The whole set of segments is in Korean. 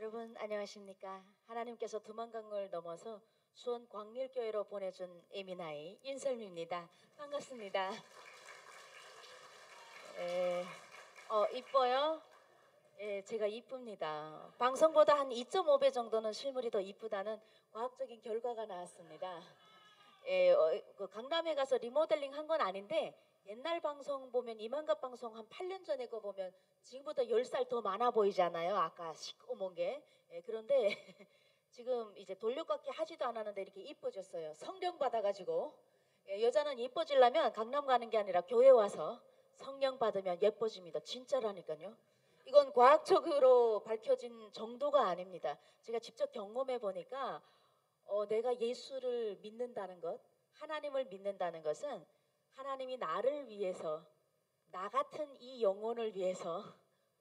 여러분 안녕하십니까? 하나님께서 두만강을 넘어서 수원 광일교회로 보내준 에미나이 윤설미입니다. 반갑습니다. 이뻐요? 제가 이쁩니다. 방송보다 한 2.5배 정도는 실물이 더 이쁘다는 과학적인 결과가 나왔습니다. 그 강남에 가서 리모델링 한 건 아닌데 옛날 방송 보면 이만갑 방송 한 8년 전에 거 보면 지금보다 10살 더 많아 보이잖아요. 아까 시꺼먼 게. 그런데 지금 이제 돌려깎기 하지도 않았는데 이렇게 이뻐졌어요. 성령 받아가지고. 여자는 이뻐지려면 강남 가는 게 아니라 교회 와서 성령 받으면 예뻐집니다. 진짜라니까요. 이건 과학적으로 밝혀진 정도가 아닙니다. 제가 직접 경험해 보니까 내가 예수를 믿는다는 것, 하나님을 믿는다는 것은 하나님이 나를 위해서, 나 같은 이 영혼을 위해서,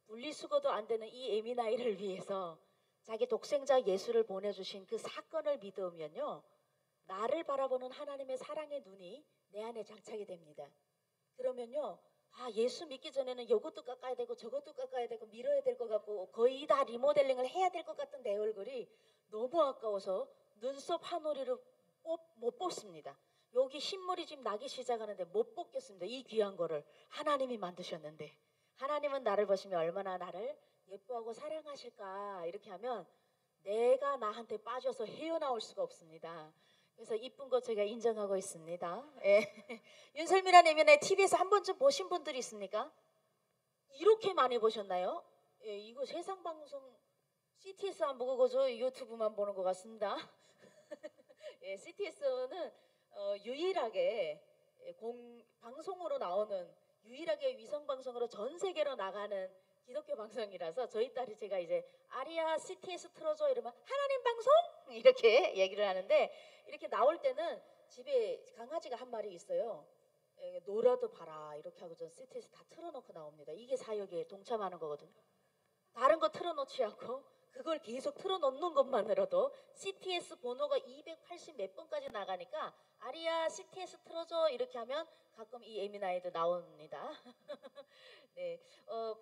분리수거도 안 되는 이 에미나이를 위해서 자기 독생자 예수를 보내주신 그 사건을 믿으면요, 나를 바라보는 하나님의 사랑의 눈이 내 안에 장착이 됩니다. 그러면요, 예수 믿기 전에는 이것도 깎아야 되고 저것도 깎아야 되고 밀어야 될 것 같고 거의 다 리모델링을 해야 될 것 같은 내 얼굴이 너무 아까워서 눈썹 한 올이를 못 뽑습니다. 여기 흰물이 지금 나기 시작하는데 못 뽑겠습니다. 이 귀한 거를 하나님이 만드셨는데, 하나님은 나를 보시면 얼마나 나를 예뻐하고 사랑하실까. 이렇게 하면 내가 나한테 빠져서 헤어나올 수가 없습니다. 그래서 이쁜 거 제가 인정하고 있습니다. 윤설미라는 에미나이 TV에서 한 번쯤 보신 분들이 있습니까? 이렇게 많이 보셨나요? 이거 세상 방송 CTS 안 보고 그저 유튜브만 보는 것 같습니다. CTS는 유일하게 방송으로 나오는, 유일하게 위성방송으로 전 세계로 나가는 기독교 방송이라서 저희 딸이, 제가 이제 아리아 CTS 틀어줘 이러면 하나님 방송? 이렇게 얘기를 하는데, 이렇게 나올 때는 집에 강아지가 한 마리 있어요. 놀아도 봐라 이렇게 하고 전 CTS 다 틀어놓고 나옵니다. 이게 사역에 동참하는 거거든요. 다른 거 틀어놓지 않고 그걸 계속 틀어놓는 것만으로도 CTS 번호가 280 몇 번까지 나가니까 아리아 CTS 틀어줘 이렇게 하면 가끔 이 에미나이도 나옵니다. 네,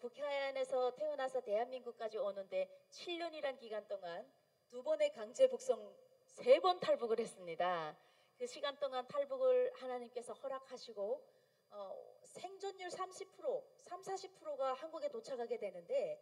북한에서 태어나서 대한민국까지 오는데 7년이란 기간 동안 2번의 강제 북송, 3번 탈북을 했습니다. 그 시간 동안 탈북을 하나님께서 허락하시고 생존율 30%, 40%가 한국에 도착하게 되는데,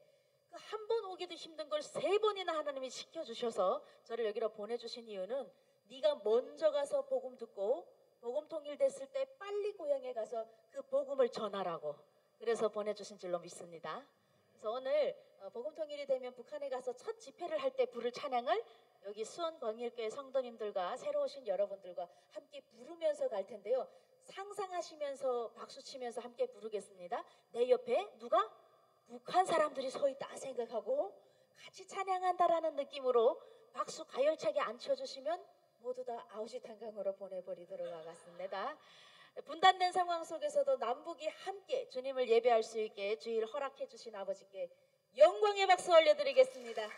그 한 번 오기도 힘든 걸 3번이나 하나님이 지켜주셔서 저를 여기로 보내주신 이유는 네가 먼저 가서 복음 듣고 복음 통일됐을 때 빨리 고향에 가서 그 복음을 전하라고, 그래서 보내주신 줄로 믿습니다. 그래서 오늘 복음 통일이 되면 북한에 가서 첫 집회를 할 때 부를 찬양을 여기 수원 광일교회 성도님들과 새로 오신 여러분들과 함께 부르면서 갈 텐데요. 상상하시면서 박수치면서 함께 부르겠습니다. 내 옆에 누가? 북한 사람들이 서 있다 생각하고 같이 찬양한다라는 느낌으로 박수 가열차게 안 쳐주시면 모두 다 아우지탄강으로 보내버리도록 하겠습니다. 분단된 상황 속에서도 남북이 함께 주님을 예배할 수 있게 주의를 허락해 주신 아버지께 영광의 박수 올려드리겠습니다.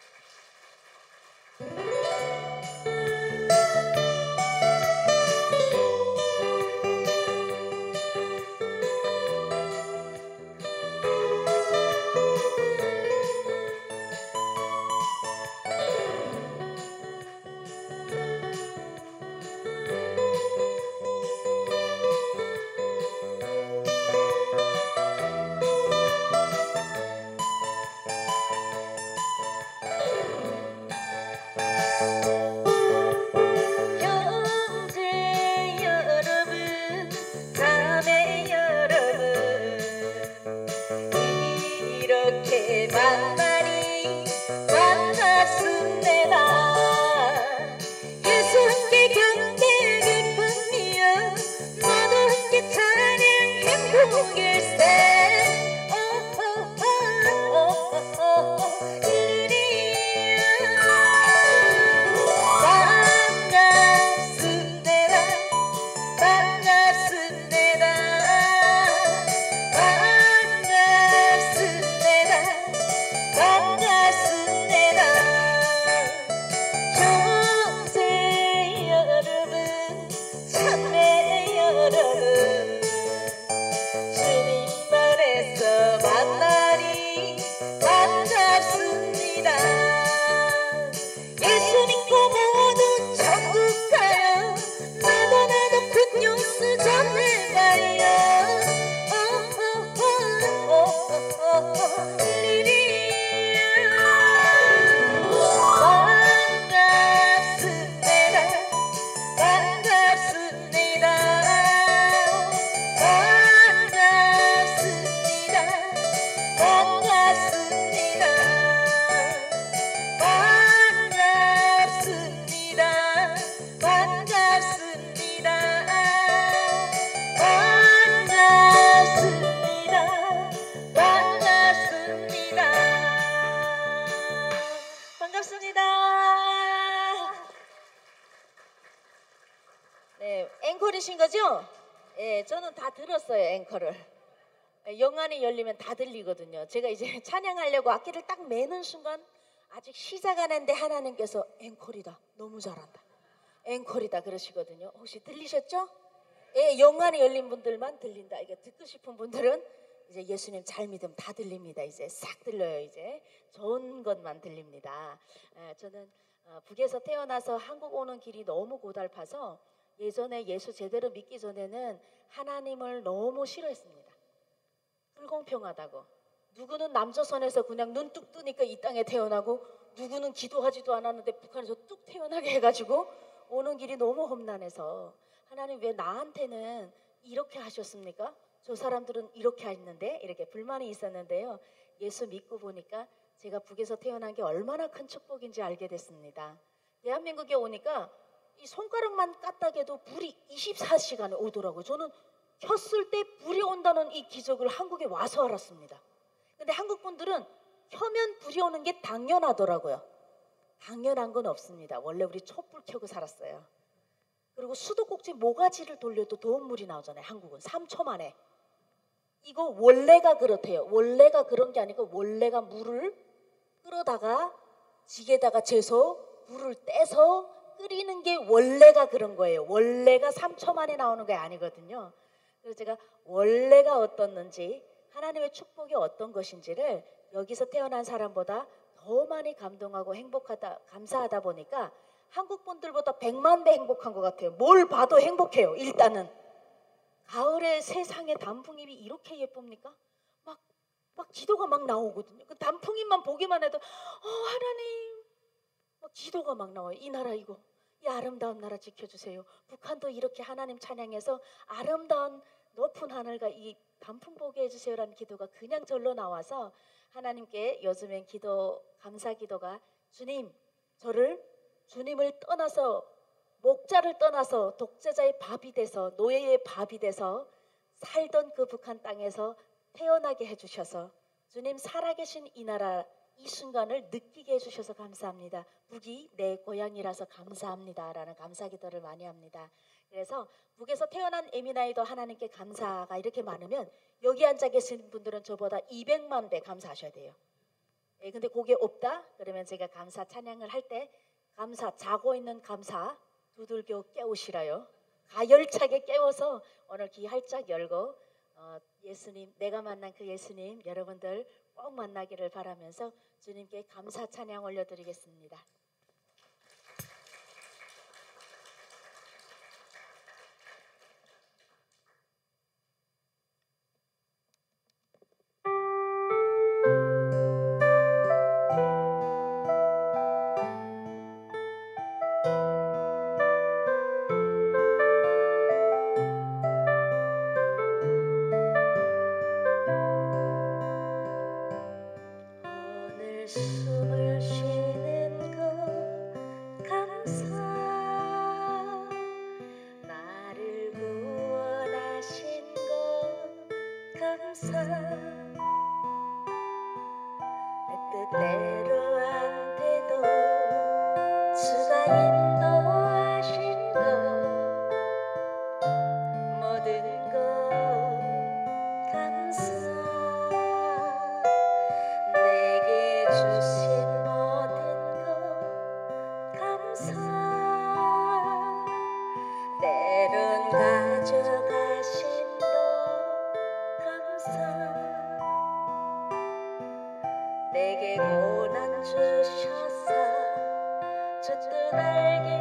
앵콜이신 거죠? 예, 저는 다 들었어요, 앵콜을. 영안이 열리면 다 들리거든요. 제가 이제 찬양하려고 악기를 딱 매는 순간 아직 시작 안 했는데 하나님께서 앵콜이다, 너무 잘한다, 앵콜이다 그러시거든요. 혹시 들리셨죠? 예, 영안이 열린 분들만 들린다. 이게 듣고 싶은 분들은 이제 예수님 잘 믿으면 다 들립니다. 이제 싹 들려요. 이제 좋은 것만 들립니다. 저는 북에서 태어나서 한국 오는 길이 너무 고달파서 예전에 예수 제대로 믿기 전에는 하나님을 너무 싫어했습니다. 불공평하다고. 누구는 남조선에서 그냥 눈 뚝 뜨니까 이 땅에 태어나고, 누구는 기도하지도 않았는데 북한에서 뚝 태어나게 해가지고 오는 길이 너무 험난해서, 하나님 왜 나한테는 이렇게 하셨습니까? 저 사람들은 이렇게 했는데, 이렇게 불만이 있었는데요. 예수 믿고 보니까 제가 북에서 태어난 게 얼마나 큰 축복인지 알게 됐습니다. 대한민국에 오니까 이 손가락만 까딱해도 불이 24시간에 오더라고요. 저는 켰을 때 불이 온다는 이 기적을 한국에 와서 알았습니다. 근데 한국 분들은 켜면 불이 오는 게 당연하더라고요. 당연한 건 없습니다. 원래 우리 촛불 켜고 살았어요. 그리고 수도꼭지 모가지를 돌려도 도움물이 나오잖아요. 한국은 3초 만에. 이거 원래가 그렇대요. 원래가 그런 게 아니고, 원래가 물을 끓여다가 지게다가 재서 물을 떼서 끓이는 게 원래가 그런 거예요. 원래가 3초 만에 나오는 게 아니거든요. 그래서 제가 원래가 어떻는지, 하나님의 축복이 어떤 것인지를 여기서 태어난 사람보다 더 많이 감동하고 행복하다, 감사하다 보니까 한국 분들보다 100만 배 행복한 것 같아요. 뭘 봐도 행복해요. 일단은 가을에 세상에 단풍잎이 이렇게 예쁩니까? 막 기도가 막 나오거든요. 그 단풍잎만 보기만 해도 하나님, 막 기도가 막 나와요. 이 나라 이거, 이 아름다운 나라 지켜주세요. 북한도 이렇게 하나님 찬양해서 아름다운 높은 하늘과 이 단풍 보게 해주세요라는 기도가 그냥 절로 나와서 하나님께 요즘엔 기도, 감사 기도가, 주님을 떠나서, 목자를 떠나서 독재자의 밥이 돼서, 노예의 밥이 돼서 살던 그 북한 땅에서 태어나게 해주셔서, 주님 살아계신 이 나라, 이 순간을 느끼게 해주셔서 감사합니다. 북이 내 고향이라서 감사합니다 라는 감사 기도를 많이 합니다. 그래서 북에서 태어난 에미나이도 하나님께 감사가 이렇게 많으면 여기 앉아 계신 분들은 저보다 200만 배 감사하셔야 돼요. 근데 그게 없다? 그러면 제가 감사 찬양을 할 때, 감사, 자고 있는 감사 두들겨 깨우시라요. 가열차게 깨워서 오늘 귀 활짝 열고 예수님, 내가 만난 그 예수님 여러분들 꼭 만나기를 바라면서 주님께 감사 찬양 올려드리겠습니다. 오늘 숨을 쉬는 것 감사, 나를 구원하신 것 감사, 내 뜻대로 안 돼도 주가 인도하신 것, 모든 것 감사, 내게 주신 모든 것 감사, 때론 가져가신 것 감사, 내게 고난 주셔서 주 뜻 알게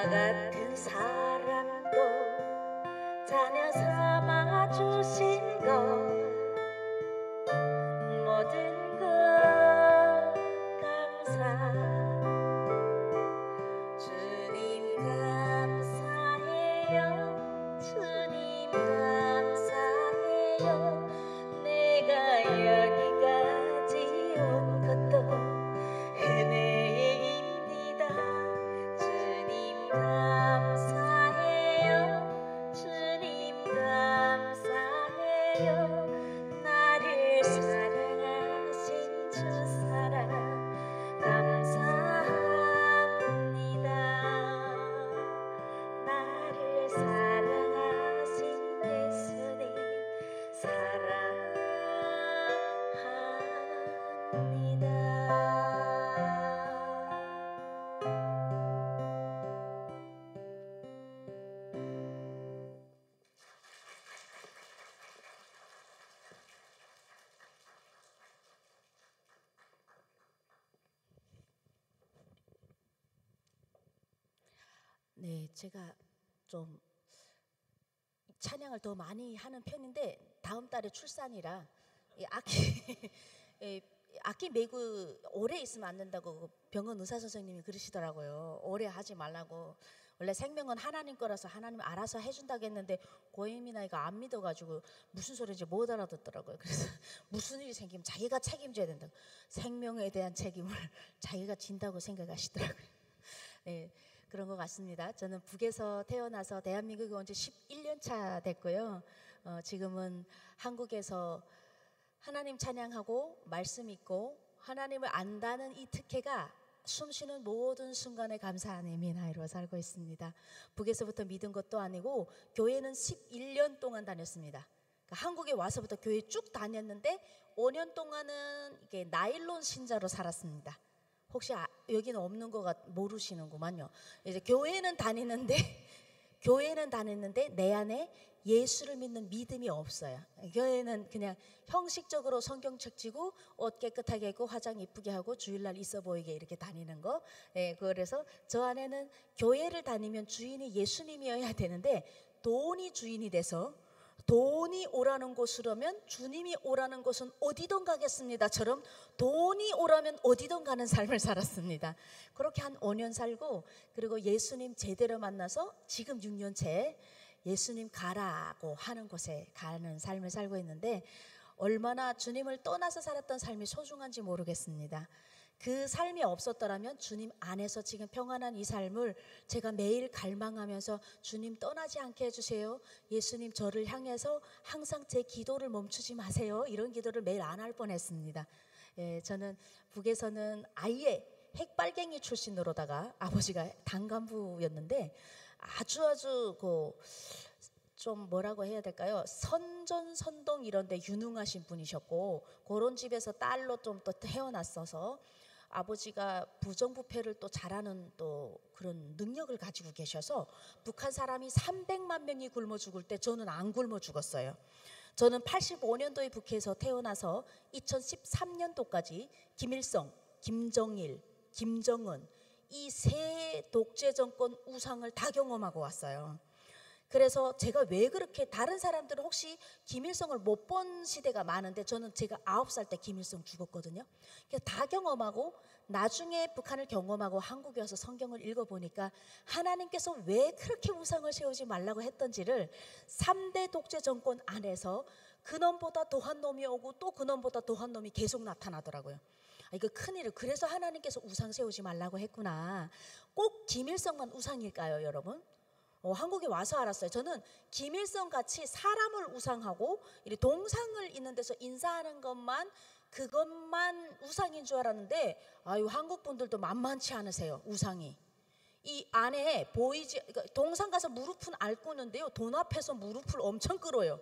같은 사랑도 자녀 삼아 주신 것 모든 것 감사 주님 감사해요 주님 감사해요 내가 여기까지 온 것도 은혜입니다 주님 감사해요 주님 감사해요 나를 사랑하신 주 사랑 감사합니다 나를 사랑하신 예수님 네, 제가 좀 찬양을 더 많이 하는 편인데 다음 달에 출산이라 이 악기 이 악기 메고 오래 있으면 안 된다고 병원 의사 선생님이 그러시더라고요. 오래 하지 말라고. 원래 생명은 하나님 거라서 하나님 알아서 해준다고 했는데 고혜민 아이가 안 믿어가지고 무슨 소리인지 못 알아듣더라고요. 그래서 무슨 일이 생기면 자기가 책임져야 된다고. 생명에 대한 책임을 자기가 진다고 생각하시더라고요. 네. 그런 것 같습니다. 저는 북에서 태어나서 대한민국에 온 지 11년 차 됐고요. 지금은 한국에서 하나님 찬양하고 말씀 읽고 하나님을 안다는 이 특혜가 숨쉬는 모든 순간에 감사한 에미나이로 살고 있습니다. 북에서부터 믿은 것도 아니고 교회는 11년 동안 다녔습니다. 그러니까 한국에 와서부터 교회 쭉 다녔는데 5년 동안은 이게 나일론 신자로 살았습니다. 혹시 여기는 없는 거 모르시는구만요. 이제 교회는 다니는데 내 안에 예수를 믿는 믿음이 없어요. 교회는 그냥 형식적으로 성경책 지고 옷 깨끗하게 입고 화장 이쁘게 하고 주일날 있어 보이게 이렇게 다니는 거. 네, 그래서 저 안에는 교회를 다니면 주인이 예수님이어야 되는데 돈이 주인이 돼서 돈이 오라는 곳으로면 주님이 오라는 곳은 어디든 가겠습니다처럼 돈이 오라면 어디든 가는 삶을 살았습니다. 그렇게 한 5년 살고 그리고 예수님 제대로 만나서 지금 6년째 예수님 가라고 하는 곳에 가는 삶을 살고 있는데 얼마나 주님을 떠나서 살았던 삶이 소중한지 모르겠습니다. 그 삶이 없었더라면 주님 안에서 지금 평안한 이 삶을 제가 매일 갈망하면서 주님 떠나지 않게 해주세요. 예수님 저를 향해서 항상 제 기도를 멈추지 마세요. 이런 기도를 매일 안 할 뻔했습니다. 예, 저는 북에서는 아예 핵빨갱이 출신으로다가 아버지가 당간부였는데 아주 좀 뭐라고 해야 될까요? 선전, 선동 이런 데 유능하신 분이셨고 그런 집에서 딸로 좀 또 태어났어서 아버지가 부정부패를 또 잘하는 또 그런 능력을 가지고 계셔서 북한 사람이 300만 명이 굶어 죽을 때 저는 안 굶어 죽었어요. 저는 85년도에 북해에서 태어나서 2013년도까지 김일성, 김정일, 김정은 이 세 독재 정권 우상을 다 경험하고 왔어요. 그래서 제가 왜 그렇게 다른 사람들은 혹시 김일성을 못 본 시대가 많은데 저는 제가 9살 때 김일성 죽었거든요. 그래서 다 경험하고 나중에 북한을 경험하고 한국에 와서 성경을 읽어보니까 하나님께서 왜 그렇게 우상을 세우지 말라고 했던지를 3대 독재 정권 안에서 그놈보다 더한 놈이 오고 또 그놈보다 더한 놈이 계속 나타나더라고요. 이거 큰일이에요. 그래서 하나님께서 우상 세우지 말라고 했구나. 꼭 김일성만 우상일까요, 여러분? 한국에 와서 알았어요. 저는 김일성 같이 사람을 우상하고 동상을 있는 데서 인사하는 그것만 우상인 줄 알았는데 아유 한국 분들도 만만치 않으세요. 우상이 이 안에 보이지 동상 가서 무릎은 알 끄는데요. 돈 앞에서 무릎을 엄청 꿇어요.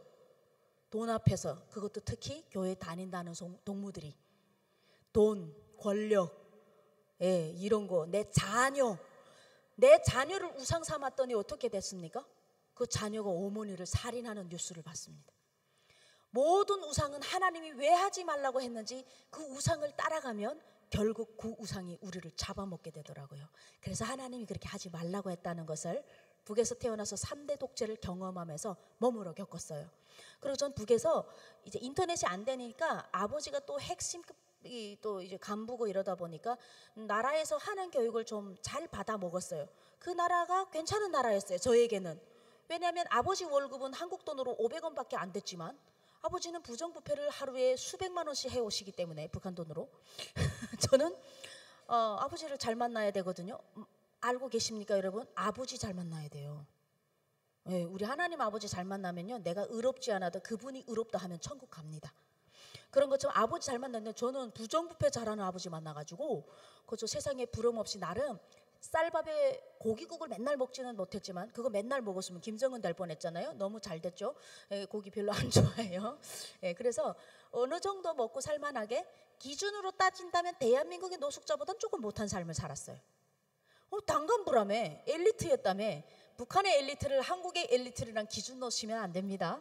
돈 앞에서 그것도 특히 교회 다닌다는 동무들이 돈, 권력, 예, 이런 거 내 자녀를 우상 삼았더니 어떻게 됐습니까? 그 자녀가 어머니를 살인하는 뉴스를 봤습니다. 모든 우상은 하나님이 왜 하지 말라고 했는지 그 우상을 따라가면 결국 그 우상이 우리를 잡아먹게 되더라고요. 그래서 하나님이 그렇게 하지 말라고 했다는 것을 북에서 태어나서 3대 독재를 경험하면서 머물러 겪었어요. 그리고 전 북에서 이제 인터넷이 안 되니까 아버지가 또 핵심 또 이제 간부고 이러다 보니까 나라에서 하는 교육을 좀 잘 받아 먹었어요. 그 나라가 괜찮은 나라였어요, 저에게는. 왜냐하면 아버지 월급은 한국 돈으로 500원밖에 안 됐지만 아버지는 부정부패를 하루에 수백만 원씩 해오시기 때문에 북한 돈으로 저는 아버지를 잘 만나야 되거든요. 알고 계십니까, 여러분? 아버지 잘 만나야 돼요. 네, 우리 하나님 아버지 잘 만나면요, 내가 의롭지 않아도 그분이 의롭다 하면 천국 갑니다. 그런 것처럼 아버지 잘 만났는데 저는 부정부패 잘하는 아버지 만나가지고 그저 세상에 부름 없이 나름 쌀밥에 고기국을 맨날 먹지는 못했지만 그거 맨날 먹었으면 김정은 될 뻔했잖아요. 너무 잘 됐죠. 고기 별로 안 좋아해요. 그래서 어느 정도 먹고 살만하게 기준으로 따진다면 대한민국의 노숙자보다는 조금 못한 삶을 살았어요. 단간부라며, 엘리트였다며. 북한의 엘리트를 한국의 엘리트랑 기준 넣으시면 안 됩니다.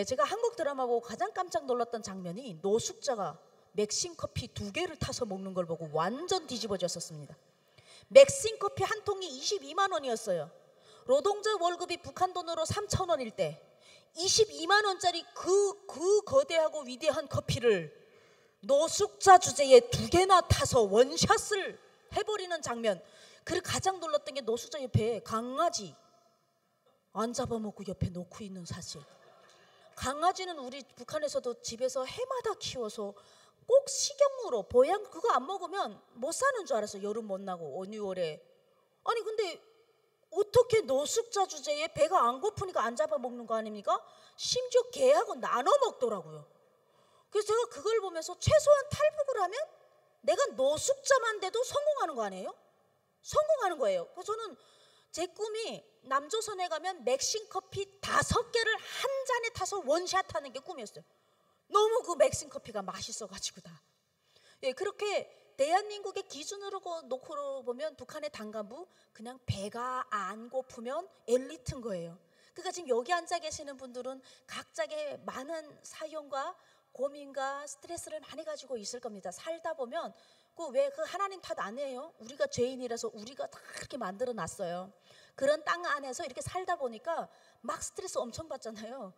제가 한국 드라마 보고 가장 깜짝 놀랐던 장면이 노숙자가 맥심 커피 2개를 타서 먹는 걸 보고 완전 뒤집어졌었습니다. 맥심 커피 한 통이 22만 원이었어요. 노동자 월급이 북한 돈으로 3,000원일 때 22만 원짜리 그 거대하고 위대한 커피를 노숙자 주제에 2개나 타서 원샷을 해버리는 장면. 그리고 가장 놀랐던 게 노숙자 옆에 강아지 안 잡아먹고 옆에 놓고 있는 사실. 강아지는 우리 북한에서도 집에서 해마다 키워서 꼭 식용으로 보양 그거 안 먹으면 못 사는 줄 알았어요. 여름 못 나고 5, 6월에. 아니 근데 어떻게 노숙자 주제에 배가 안 고프니까 안 잡아먹는 거 아닙니까? 심지어 개하고 나눠 먹더라고요. 그래서 제가 그걸 보면서 최소한 탈북을 하면 내가 노숙자만 돼도 성공하는 거 아니에요? 성공하는 거예요. 그래서 저는 제 꿈이 남조선에 가면 맥심 커피 5개를 한 잔에 타서 원샷 하는 게 꿈이었어요. 너무 그 맥심 커피가 맛있어가지고 다. 그렇게 대한민국의 기준으로 놓고 보면 북한의 단간부 그냥 배가 안 고프면 엘리트인 거예요. 그러니까 지금 여기 앉아 계시는 분들은 각자의 많은 사연과 고민과 스트레스를 많이 가지고 있을 겁니다. 살다 보면 왜 그 하나님 탓 안 해요? 우리가 죄인이라서 우리가 다 그렇게 만들어 놨어요. 그런 땅 안에서 이렇게 살다 보니까 막 스트레스 엄청 받잖아요.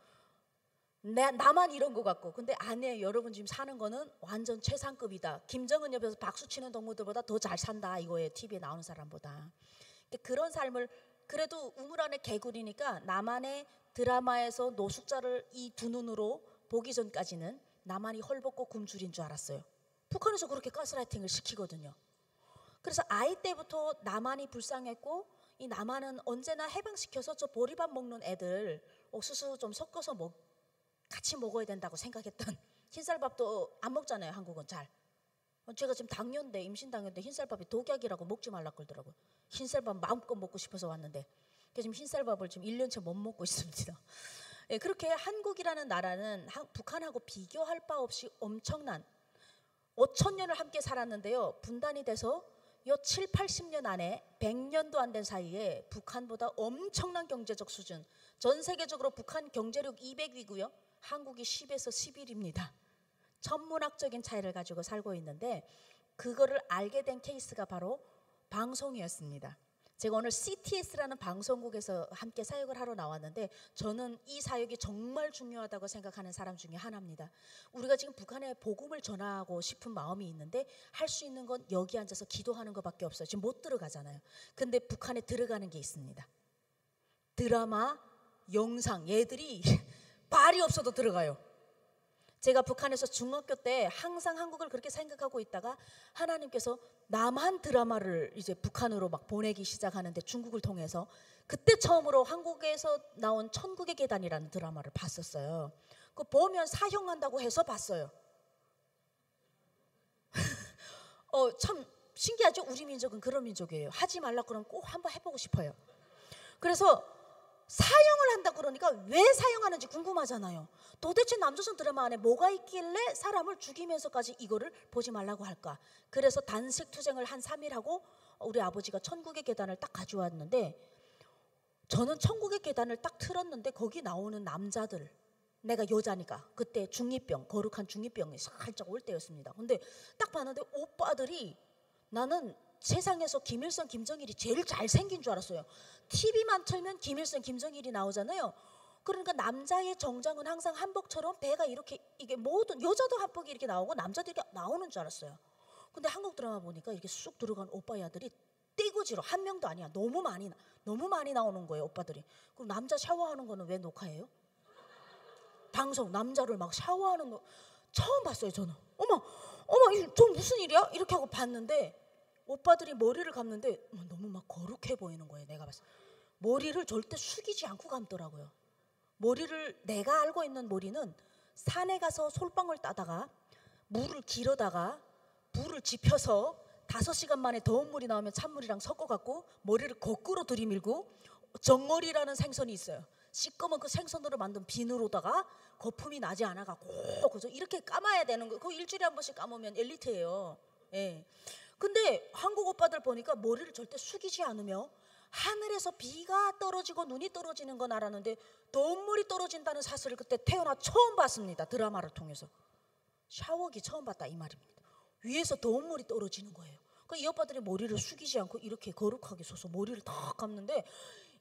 나만 이런 것 같고. 근데 아니에요. 여러분 지금 사는 거는 완전 최상급이다. 김정은 옆에서 박수 치는 동무들보다 더 잘 산다 이거예요. TV에 나오는 사람보다. 그런 삶을 그래도 우물 안에 개구리니까 나만의 드라마에서 노숙자를 이 두 눈으로 보기 전까지는 나만이 헐벗고 굶주린 줄 알았어요. 북한에서 그렇게 가스라이팅을 시키거든요. 그래서 아이 때부터 나만이 불쌍했고 이 나만은 언제나 해방시켜서 저 보리밥 먹는 애들 옥수수 좀 섞어서 같이 먹어야 된다고 생각했던 흰쌀밥도 안 먹잖아요. 한국은 잘. 제가 지금 당뇨인데 임신당뇨인데 흰쌀밥이 독약이라고 먹지 말라 그러더라고요. 흰쌀밥 마음껏 먹고 싶어서 왔는데 지금 흰쌀밥을 지금 1년째 못 먹고 있습니다. 그렇게 한국이라는 나라는 북한하고 비교할 바 없이 엄청난 5,000년을 함께 살았는데요. 분단이 돼서 요 7, 80년 안에 100년도 안 된 사이에 북한보다 엄청난 경제적 수준. 전 세계적으로 북한 경제력 200위고요. 한국이 10에서 11입니다. 천문학적인 차이를 가지고 살고 있는데 그거를 알게 된 케이스가 바로 방송이었습니다. 제가 오늘 CTS라는 방송국에서 함께 사역을 하러 나왔는데 저는 이 사역이 정말 중요하다고 생각하는 사람 중에 하나입니다. 우리가 지금 북한에 복음을 전하고 싶은 마음이 있는데 할 수 있는 건 여기 앉아서 기도하는 것밖에 없어요. 지금 못 들어가잖아요. 근데 북한에 들어가는 게 있습니다. 드라마, 영상, 얘들이 발이 없어도 들어가요. 제가 북한에서 중학교 때 항상 한국을 그렇게 생각하고 있다가 하나님께서 남한 드라마를 이제 북한으로 막 보내기 시작하는데 중국을 통해서 그때 처음으로 한국에서 나온 천국의 계단이라는 드라마를 봤었어요. 그거 보면 사형한다고 해서 봤어요. 참 신기하죠? 우리 민족은 그런 민족이에요. 하지 말라고 그러면 꼭 한번 해보고 싶어요. 그래서 사형을 한다 그러니까 왜 사형하는지 궁금하잖아요. 도대체 남조선 드라마 안에 뭐가 있길래 사람을 죽이면서까지 이거를 보지 말라고 할까? 그래서 단식 투쟁을 한 3일 하고 우리 아버지가 천국의 계단을 딱 가져왔는데 저는 천국의 계단을 딱 틀었는데 거기 나오는 남자들 내가 여자니까 그때 중2병, 거룩한 중2병이 살짝 올 때였습니다. 근데 딱 봤는데 오빠들이, 나는 세상에서 김일성, 김정일이 제일 잘생긴 줄 알았어요. TV만 틀면 김일성, 김정일이 나오잖아요. 그러니까 남자의 정장은 항상 한복처럼 배가 이렇게, 이게 모든 여자도 한복이 이렇게 나오고 남자도 이렇게 나오는 줄 알았어요. 근데 한국 드라마 보니까 이렇게 쑥 들어간 오빠야들이 떼거지로 한 명도 아니야. 너무 많이 나오는 거예요, 오빠들이. 그럼 남자 샤워하는 거는 왜 녹화해요? 방송, 남자를 막 샤워하는 거 처음 봤어요, 저는. 어머, 저 무슨 일이야? 이렇게 하고 봤는데 오빠들이 머리를 감는데 너무 막 거룩해 보이는 거예요. 내가 봤을 때 머리를 절대 숙이지 않고 감더라고요. 머리를, 내가 알고 있는 머리는 산에 가서 솔방울 따다가 물을 길어다가 물을 지펴서 5시간 만에 더운 물이 나오면 찬물이랑 섞어갖고 머리를 거꾸로 들이밀고, 정어리라는 생선이 있어요. 시꺼먼 그 생선으로 만든 비누로다가 거품이 나지 않아갖고 그래서 이렇게 감아야 되는 거. 그거 일주일에 한 번씩 감으면 엘리트예요. 예. 근데 한국 오빠들 보니까 머리를 절대 숙이지 않으며, 하늘에서 비가 떨어지고 눈이 떨어지는 건 알았는데 더운 물이 떨어진다는 사실을 그때 태어나 처음 봤습니다. 드라마를 통해서. 샤워기 처음 봤다 이 말입니다. 위에서 더운 물이 떨어지는 거예요. 그러니까 이 오빠들이 머리를 숙이지 않고 이렇게 거룩하게 서서 머리를 딱 감는데,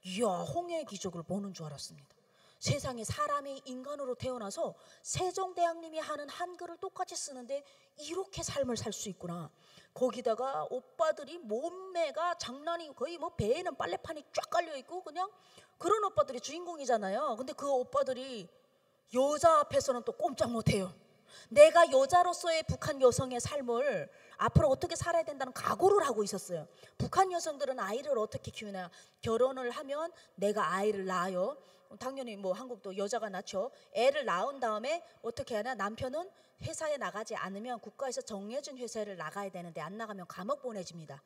이야, 홍해의 기적을 보는 줄 알았습니다. 세상에 사람이 인간으로 태어나서 세종대왕님이 하는 한글을 똑같이 쓰는데 이렇게 삶을 살 수 있구나. 거기다가 오빠들이 몸매가 장난이, 거의 뭐 배에는 빨래판이 쫙 깔려있고 그냥 그런 오빠들이 주인공이잖아요. 근데 그 오빠들이 여자 앞에서는 또 꼼짝 못해요. 내가 여자로서의 북한 여성의 삶을 앞으로 어떻게 살아야 된다는 각오를 하고 있었어요. 북한 여성들은 아이를 어떻게 키우냐, 결혼을 하면 내가 아이를 낳아요. 당연히 뭐 한국도 여자가 낳죠. 애를 낳은 다음에 어떻게 하냐, 남편은 회사에 나가지 않으면 국가에서 정해준 회사를 나가야 되는데 안 나가면 감옥 보내집니다.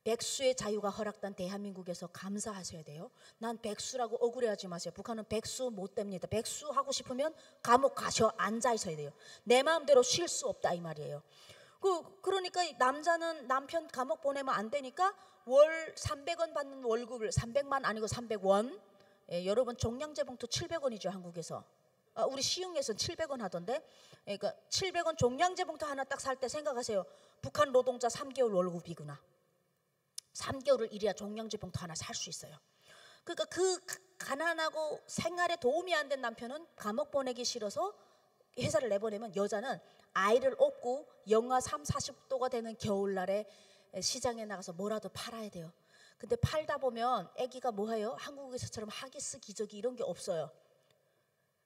백수의 자유가 허락된 대한민국에서 감사하셔야 돼요. 난 백수라고 억울해하지 마세요. 북한은 백수 못 됩니다. 백수 하고 싶으면 감옥 가셔 앉아 있어야 돼요. 내 마음대로 쉴 수 없다 이 말이에요. 그러니까 남자는 남편 감옥 보내면 안 되니까 월 300원 받는 월급을, 300만 아니고 300원. 예, 여러분 종량제 봉투 700원이죠 한국에서. 우리 시흥에서는 700원 하던데. 그러니까 700원 종량제 봉투 하나 딱 살 때 생각하세요. 북한 노동자 3개월 월급이구나. 3개월을 일해야 종량제 봉투 하나 살 수 있어요. 그러니까 그 가난하고 생활에 도움이 안 된 남편은 감옥 보내기 싫어서 회사를 내보내면, 여자는 아이를 업고 영하 3, 40도가 되는 겨울날에 시장에 나가서 뭐라도 팔아야 돼요. 근데 팔다 보면 아기가 뭐해요? 한국에서처럼 하기스 기저귀 이런 게 없어요.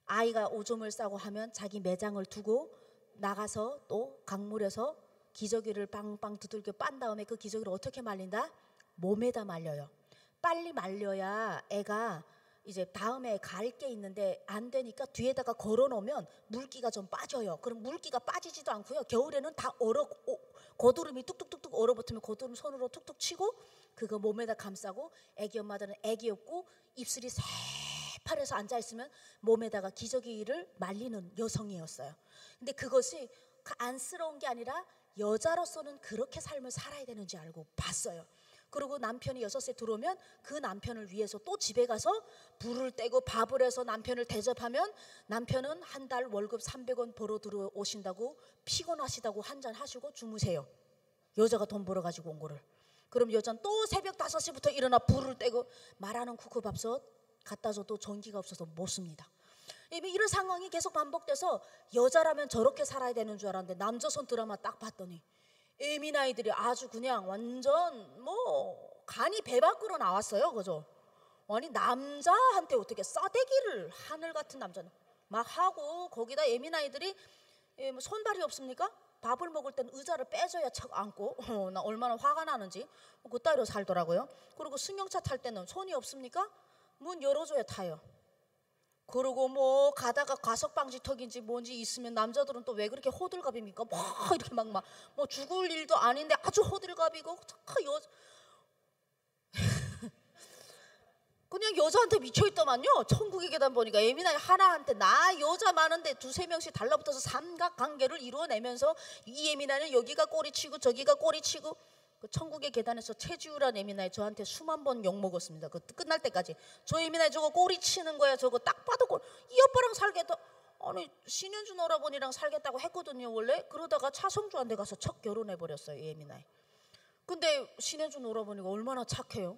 아이가 오줌을 싸고 하면 자기 매장을 두고 나가서 또 강물에서 기저귀를 빵빵 두들겨 빤 다음에 그 기저귀를 어떻게 말린다? 몸에다 말려요. 빨리 말려야 애가 이제 다음에 갈 게 있는데 안 되니까 뒤에다가 걸어 놓으면 물기가 좀 빠져요. 그럼 물기가 빠지지도 않고요. 겨울에는 다 고드름이 뚝뚝뚝뚝 얼어붙으면 고드름 손으로 툭툭 치고 그거 몸에다 감싸고, 애기 엄마들은 애기 없고 입술이 새파래서 앉아 있으면 몸에다가 기저귀를 말리는 여성이었어요. 근데 그것이 안쓰러운 게 아니라 여자로서는 그렇게 삶을 살아야 되는지 알고 봤어요. 그리고 남편이 6세 들어오면 그 남편을 위해서 또 집에 가서 불을 떼고 밥을 해서 남편을 대접하면, 남편은 한 달 월급 300원 벌어 들어오신다고 피곤하시다고 한잔 하시고 주무세요. 여자가 돈 벌어가지고 온 거를. 그럼 여자는 또 새벽 5시부터 일어나 불을 떼고 말하는 쿠쿠밥솥 갖다 줘도 전기가 없어서 못 씁니다. 이런 상황이 계속 반복돼서 여자라면 저렇게 살아야 되는 줄 알았는데, 남조선 드라마 딱 봤더니 애미나이들이 아주 그냥 완전 뭐 간이 배 밖으로 나왔어요. 그죠? 아니 남자한테 어떻게 싸대기를, 하늘 같은 남자는 막 하고, 거기다 애미나이들이 뭐 손발이 없습니까? 밥을 먹을 땐 의자를 빼줘야 척 앉고, 나 얼마나 화가 나는지 그따위로 살더라고요. 그리고 승용차 탈 때는 손이 없습니까? 문 열어줘야 타요. 그리고 뭐 가다가 과석방지턱인지 뭔지 있으면 남자들은 또 왜 그렇게 호들갑입니까? 막 이렇게 막 뭐 죽을 일도 아닌데 아주 호들갑이고 그냥 여자한테 미쳐있더만요. 천국의 계단 보니까 에미나이 하나한테 나 여자 많은데 2-3명씩 달라붙어서 삼각관계를 이루어내면서 이 에미나이는 여기가 꼬리치고 저기가 꼬리치고. 그 천국의 계단에서 최지우란 에미나이 저한테 수만 번 욕먹었습니다. 그 끝날 때까지. 저 에미나이 저거 꼬리치는 거야. 저거 딱 봐도 이 오빠랑 살겠다. 아니 신현준 오라버니랑 살겠다고 했거든요 원래. 그러다가 차성주한테 가서 첫 결혼해버렸어요 예민아이. 근데 신현준 오라버니가 얼마나 착해요.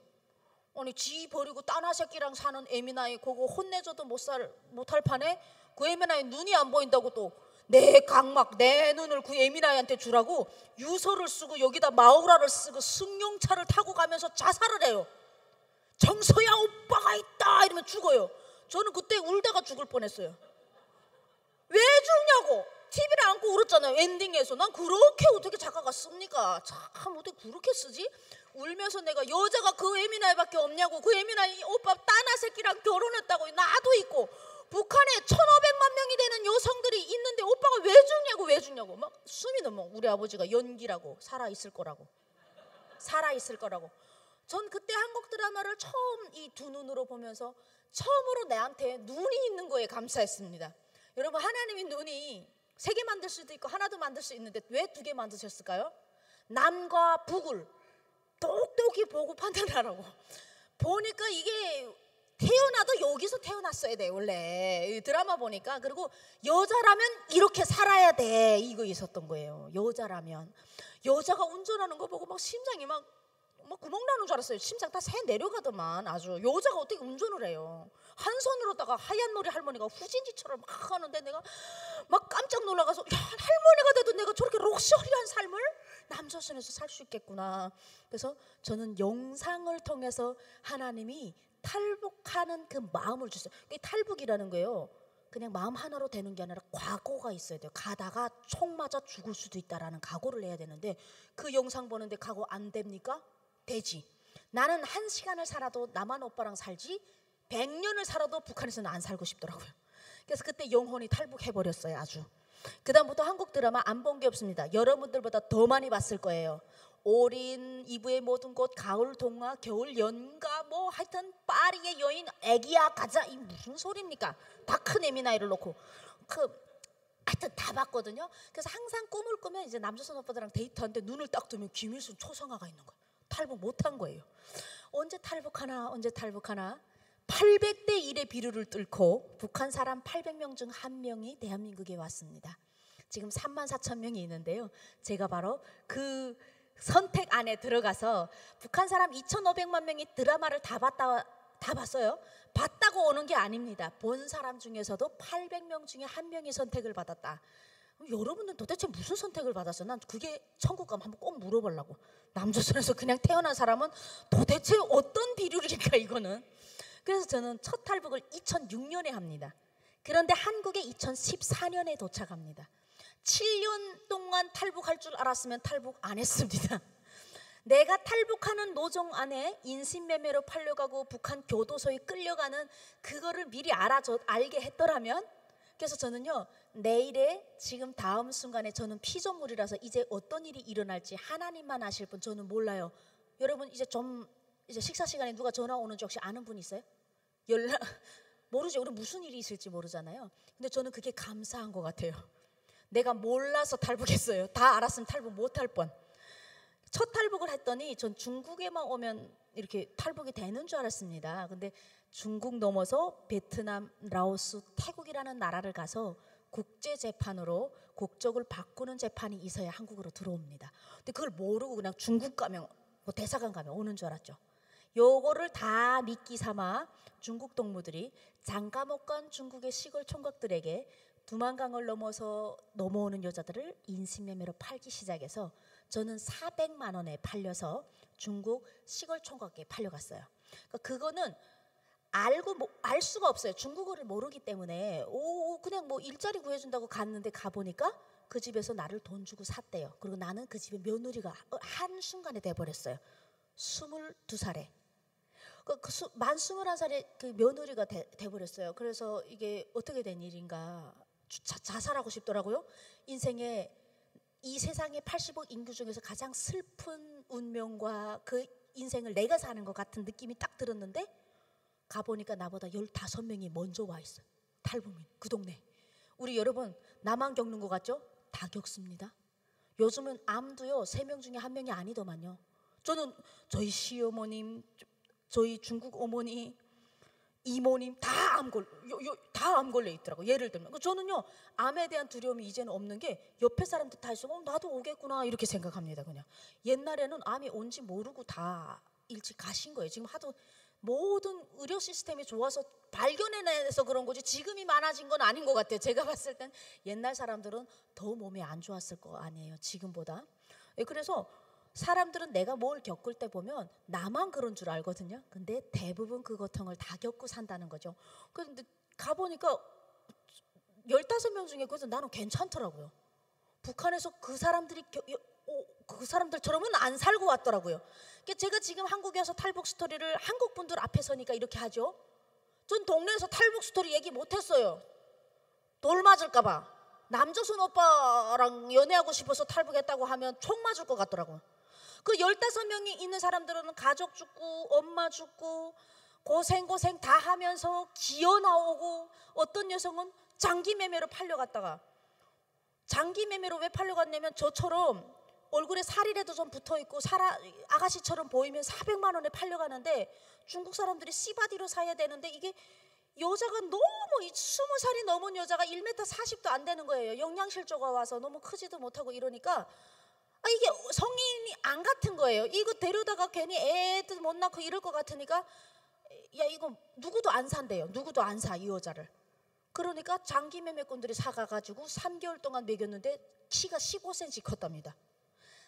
아니 지 버리고 딴아 새끼랑 사는 예민아이 그거 혼내줘도 못할 판에 그 예민아이 눈이 안 보인다고 또 내 각막 내 눈을 그 예민아이한테 주라고 유서를 쓰고 여기다 마우라를 쓰고 승용차를 타고 가면서 자살을 해요. 정서야 오빠가 있다 이러면 죽어요. 저는 그때 울다가 죽을 뻔했어요. 왜 죽냐고. TV를 안고 울었잖아요 엔딩에서. 난 그렇게 어떻게 작가가 씁니까? 참 어떻게 그렇게 쓰지? 울면서 내가 여자가 그 예민아이밖에 없냐고. 그 예민아이 오빠 딴아 새끼랑 결혼했다고. 나도 있고 북한에 1,500만 명이 되는 여성들이 있는데 오빠가 왜 죽냐고 막 숨이 넘어. 우리 아버지가 연기라고 살아있을 거라고. 전 그때 한국 드라마를 처음 이 두 눈으로 보면서 처음으로 내한테 눈이 있는 거에 감사했습니다. 여러분 하나님이 눈이 3개 만들 수도 있고 하나도 만들 수 있는데 왜 2개 만드셨을까요? 남과 북을 똑똑히 보고 판단하라고. 보니까 이게 태어나도 여기서 태어났어야 돼 원래 드라마 보니까. 그리고 여자라면 이렇게 살아야 돼 이거 있었던 거예요. 여자가 운전하는 거 보고 막 심장이 막 구멍 나는 줄 알았어요. 심장 다 새 내려가더만. 아주 여자가 어떻게 운전을 해요. 한 손으로다가 하얀 머리 할머니가 후진지처럼 막 하는데 내가 막 깜짝 놀라가서 야, 할머니가 돼도 내가 저렇게 럭셔리한 삶을 남조선에서 살 수 있겠구나. 그래서 저는 영상을 통해서 하나님이 탈북하는 그 마음을 주셨어요. 탈북이라는 거예요. 그냥 마음 하나로 되는 게 아니라 각오가 있어야 돼요. 가다가 총 맞아 죽을 수도 있다라는 각오를 해야 되는데 그 영상 보는데 각오 안 됩니까? 되지. 나는 1시간을 살아도 남한 오빠랑 살지 100년을 살아도 북한에서는 안 살고 싶더라고요. 그래서 그때 영혼이 탈북해버렸어요. 아주. 그 다음부터 한국 드라마 안 본 게 없습니다. 여러분들보다 더 많이 봤을 거예요. 올인, 이브의 모든 곳, 가을 동화, 겨울 연가, 뭐 하여튼 파리의 여인, 애기야 가자. 이 무슨 소리입니까? 다 큰 예민아이를 놓고 하여튼 다 봤거든요. 그래서 항상 꿈을 꾸면 이제 남조선 오빠들랑 데이트하는데 눈을 딱 뜨면 김일순 초상화가 있는 거예요. 탈북 못한 거예요. 언제 탈북하나 800대 1의 비류를 뚫고 북한 사람 800명 중 1명이 대한민국에 왔습니다. 지금 34,000명이 있는데요. 제가 바로 그 선택 안에 들어가서 북한 사람 2,500만 명이 드라마를 다 봤어요. 봤다고 오는 게 아닙니다. 본 사람 중에서도 800명 중에 1명이 선택을 받았다. 여러분은 도대체 무슨 선택을 받았어요? 난 그게 천국 가면 한번 꼭 물어보려고. 남조선에서 그냥 태어난 사람은 도대체 어떤 비율일까 이거는. 그래서 저는 첫 탈북을 2006년에 합니다. 그런데 한국에 2014년에 도착합니다. 7년 동안 탈북할 줄 알았으면 탈북 안 했습니다. 내가 탈북하는 노정 안에 인신매매로 팔려가고 북한 교도소에 끌려가는 그거를 미리 알게 했더라면. 그래서 저는요 내일에 지금 다음 순간에 저는 피조물이라서 이제 어떤 일이 일어날지 하나님만 아실 분. 저는 몰라요. 여러분 이제 식사 시간에 누가 전화 오는지 혹시 아는 분 있어요? 모르죠. 우리 무슨 일이 있을지 모르잖아요. 근데 저는 그게 감사한 것 같아요. 내가 몰라서 탈북했어요. 다 알았으면 탈북 못할 뻔. 첫 탈북을 했더니 전 중국에만 오면 이렇게 탈북이 되는 줄 알았습니다. 근데 중국 넘어서 베트남, 라오스, 태국이라는 나라를 가서 국제재판으로 국적을 바꾸는 재판이 있어야 한국으로 들어옵니다. 근데 그걸 모르고 그냥 중국 가면 뭐 대사관 가면 오는 줄 알았죠. 요거를 다 미끼 삼아 중국 동무들이 장가 못 간 중국의 시골 총각들에게 두만강을 넘어서 넘어오는 여자들을 인신매매로 팔기 시작해서 저는 400만 원에 팔려서 중국 시골 총각에 팔려갔어요. 그러니까 그거는 알 수가 없어요. 중국어를 모르기 때문에 그냥 뭐 일자리 구해준다고 갔는데 가보니까 그 집에서 나를 돈 주고 샀대요. 그리고 나는 그 집의 며느리가 한순간에 돼버렸어요. 22살에 만 21살에 그 며느리가 돼버렸어요. 그래서 이게 어떻게 된 일인가 자살하고 싶더라고요. 인생에 이 세상의 80억 인구 중에서 가장 슬픈 운명과 그 인생을 내가 사는 것 같은 느낌이 딱 들었는데 가보니까 나보다 15명이 먼저 와 있어요. 탈북민 그 동네. 우리 여러분 나만 겪는 것 같죠? 다 겪습니다. 요즘은 암도요 3명 중에 1명이 아니더만요. 저는 저희 시어머님, 저희 중국 어머니 이모님 다 암 걸려 있더라고. 예를 들면 저는요 암에 대한 두려움이 이제는 없는 게 옆에 사람들 다 있으면 나도 오겠구나 이렇게 생각합니다. 그냥 옛날에는 암이 온지 모르고 다 일찍 가신 거예요. 지금 하도 모든 의료 시스템이 좋아서 발견해내서 그런 거지 지금이 많아진 건 아닌 것 같아요. 제가 봤을 땐 옛날 사람들은 더 몸이 안 좋았을 거 아니에요, 지금보다. 그래서 사람들은 내가 뭘 겪을 때 보면 나만 그런 줄 알거든요. 근데 대부분 그 고통을 다 겪고 산다는 거죠. 그런데 가보니까 15명 중에 그래서 나는 괜찮더라고요. 북한에서 그 사람들처럼은 안 살고 왔더라고요. 그러니까 제가 지금 한국에 와서 탈북 스토리를 한국 분들 앞에 서니까 이렇게 하죠. 전 동네에서 탈북 스토리 얘기 못했어요. 돌 맞을까봐. 남조선 오빠랑 연애하고 싶어서 탈북했다고 하면 총 맞을 것 같더라고요. 그 15명이 있는 사람들은 가족 죽고 엄마 죽고 고생 다 하면서 기어 나오고 어떤 여성은 장기 매매로 팔려갔다가 장기 매매로 왜 팔려갔냐면 저처럼 얼굴에 살이라도 좀 붙어있고 아가씨처럼 보이면 400만 원에 팔려가는데 중국 사람들이 씨바디로 사야 되는데 이게 여자가 너무 20살이 넘은 여자가 1m 40도 안 되는 거예요. 영양실조가 와서 너무 크지도 못하고 이러니까 이게 성인이 안 같은 거예요. 이거 데려다가 괜히 애들 못 낳고 이럴 것 같으니까 야 이거 누구도 안 산대요. 누구도 안 사 이 여자를. 그러니까 장기 매매꾼들이 사가가지고 3개월 동안 먹였는데 키가 15cm 컸답니다.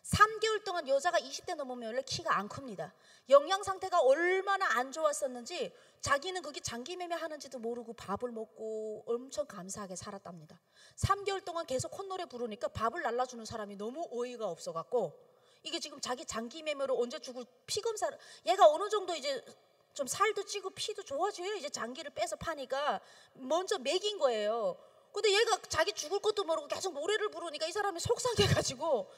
3개월 동안 여자가 20대 넘으면 원래 키가 안 큽니다. 영양 상태가 얼마나 안 좋았었는지 자기는 그게 장기 매매 하는지도 모르고 밥을 먹고 엄청 감사하게 살았답니다. 3개월 동안 계속 콧노래 부르니까 밥을 날라주는 사람이 너무 어이가 없어갖고 이게 지금 자기 장기 매매로 언제 죽을 피검사를 얘가 어느 정도 이제 좀 살도 찌고 피도 좋아져요. 이제 장기를 빼서 파니까 먼저 먹인 거예요. 근데 얘가 자기 죽을 것도 모르고 계속 노래를 부르니까 이 사람이 속상해가지고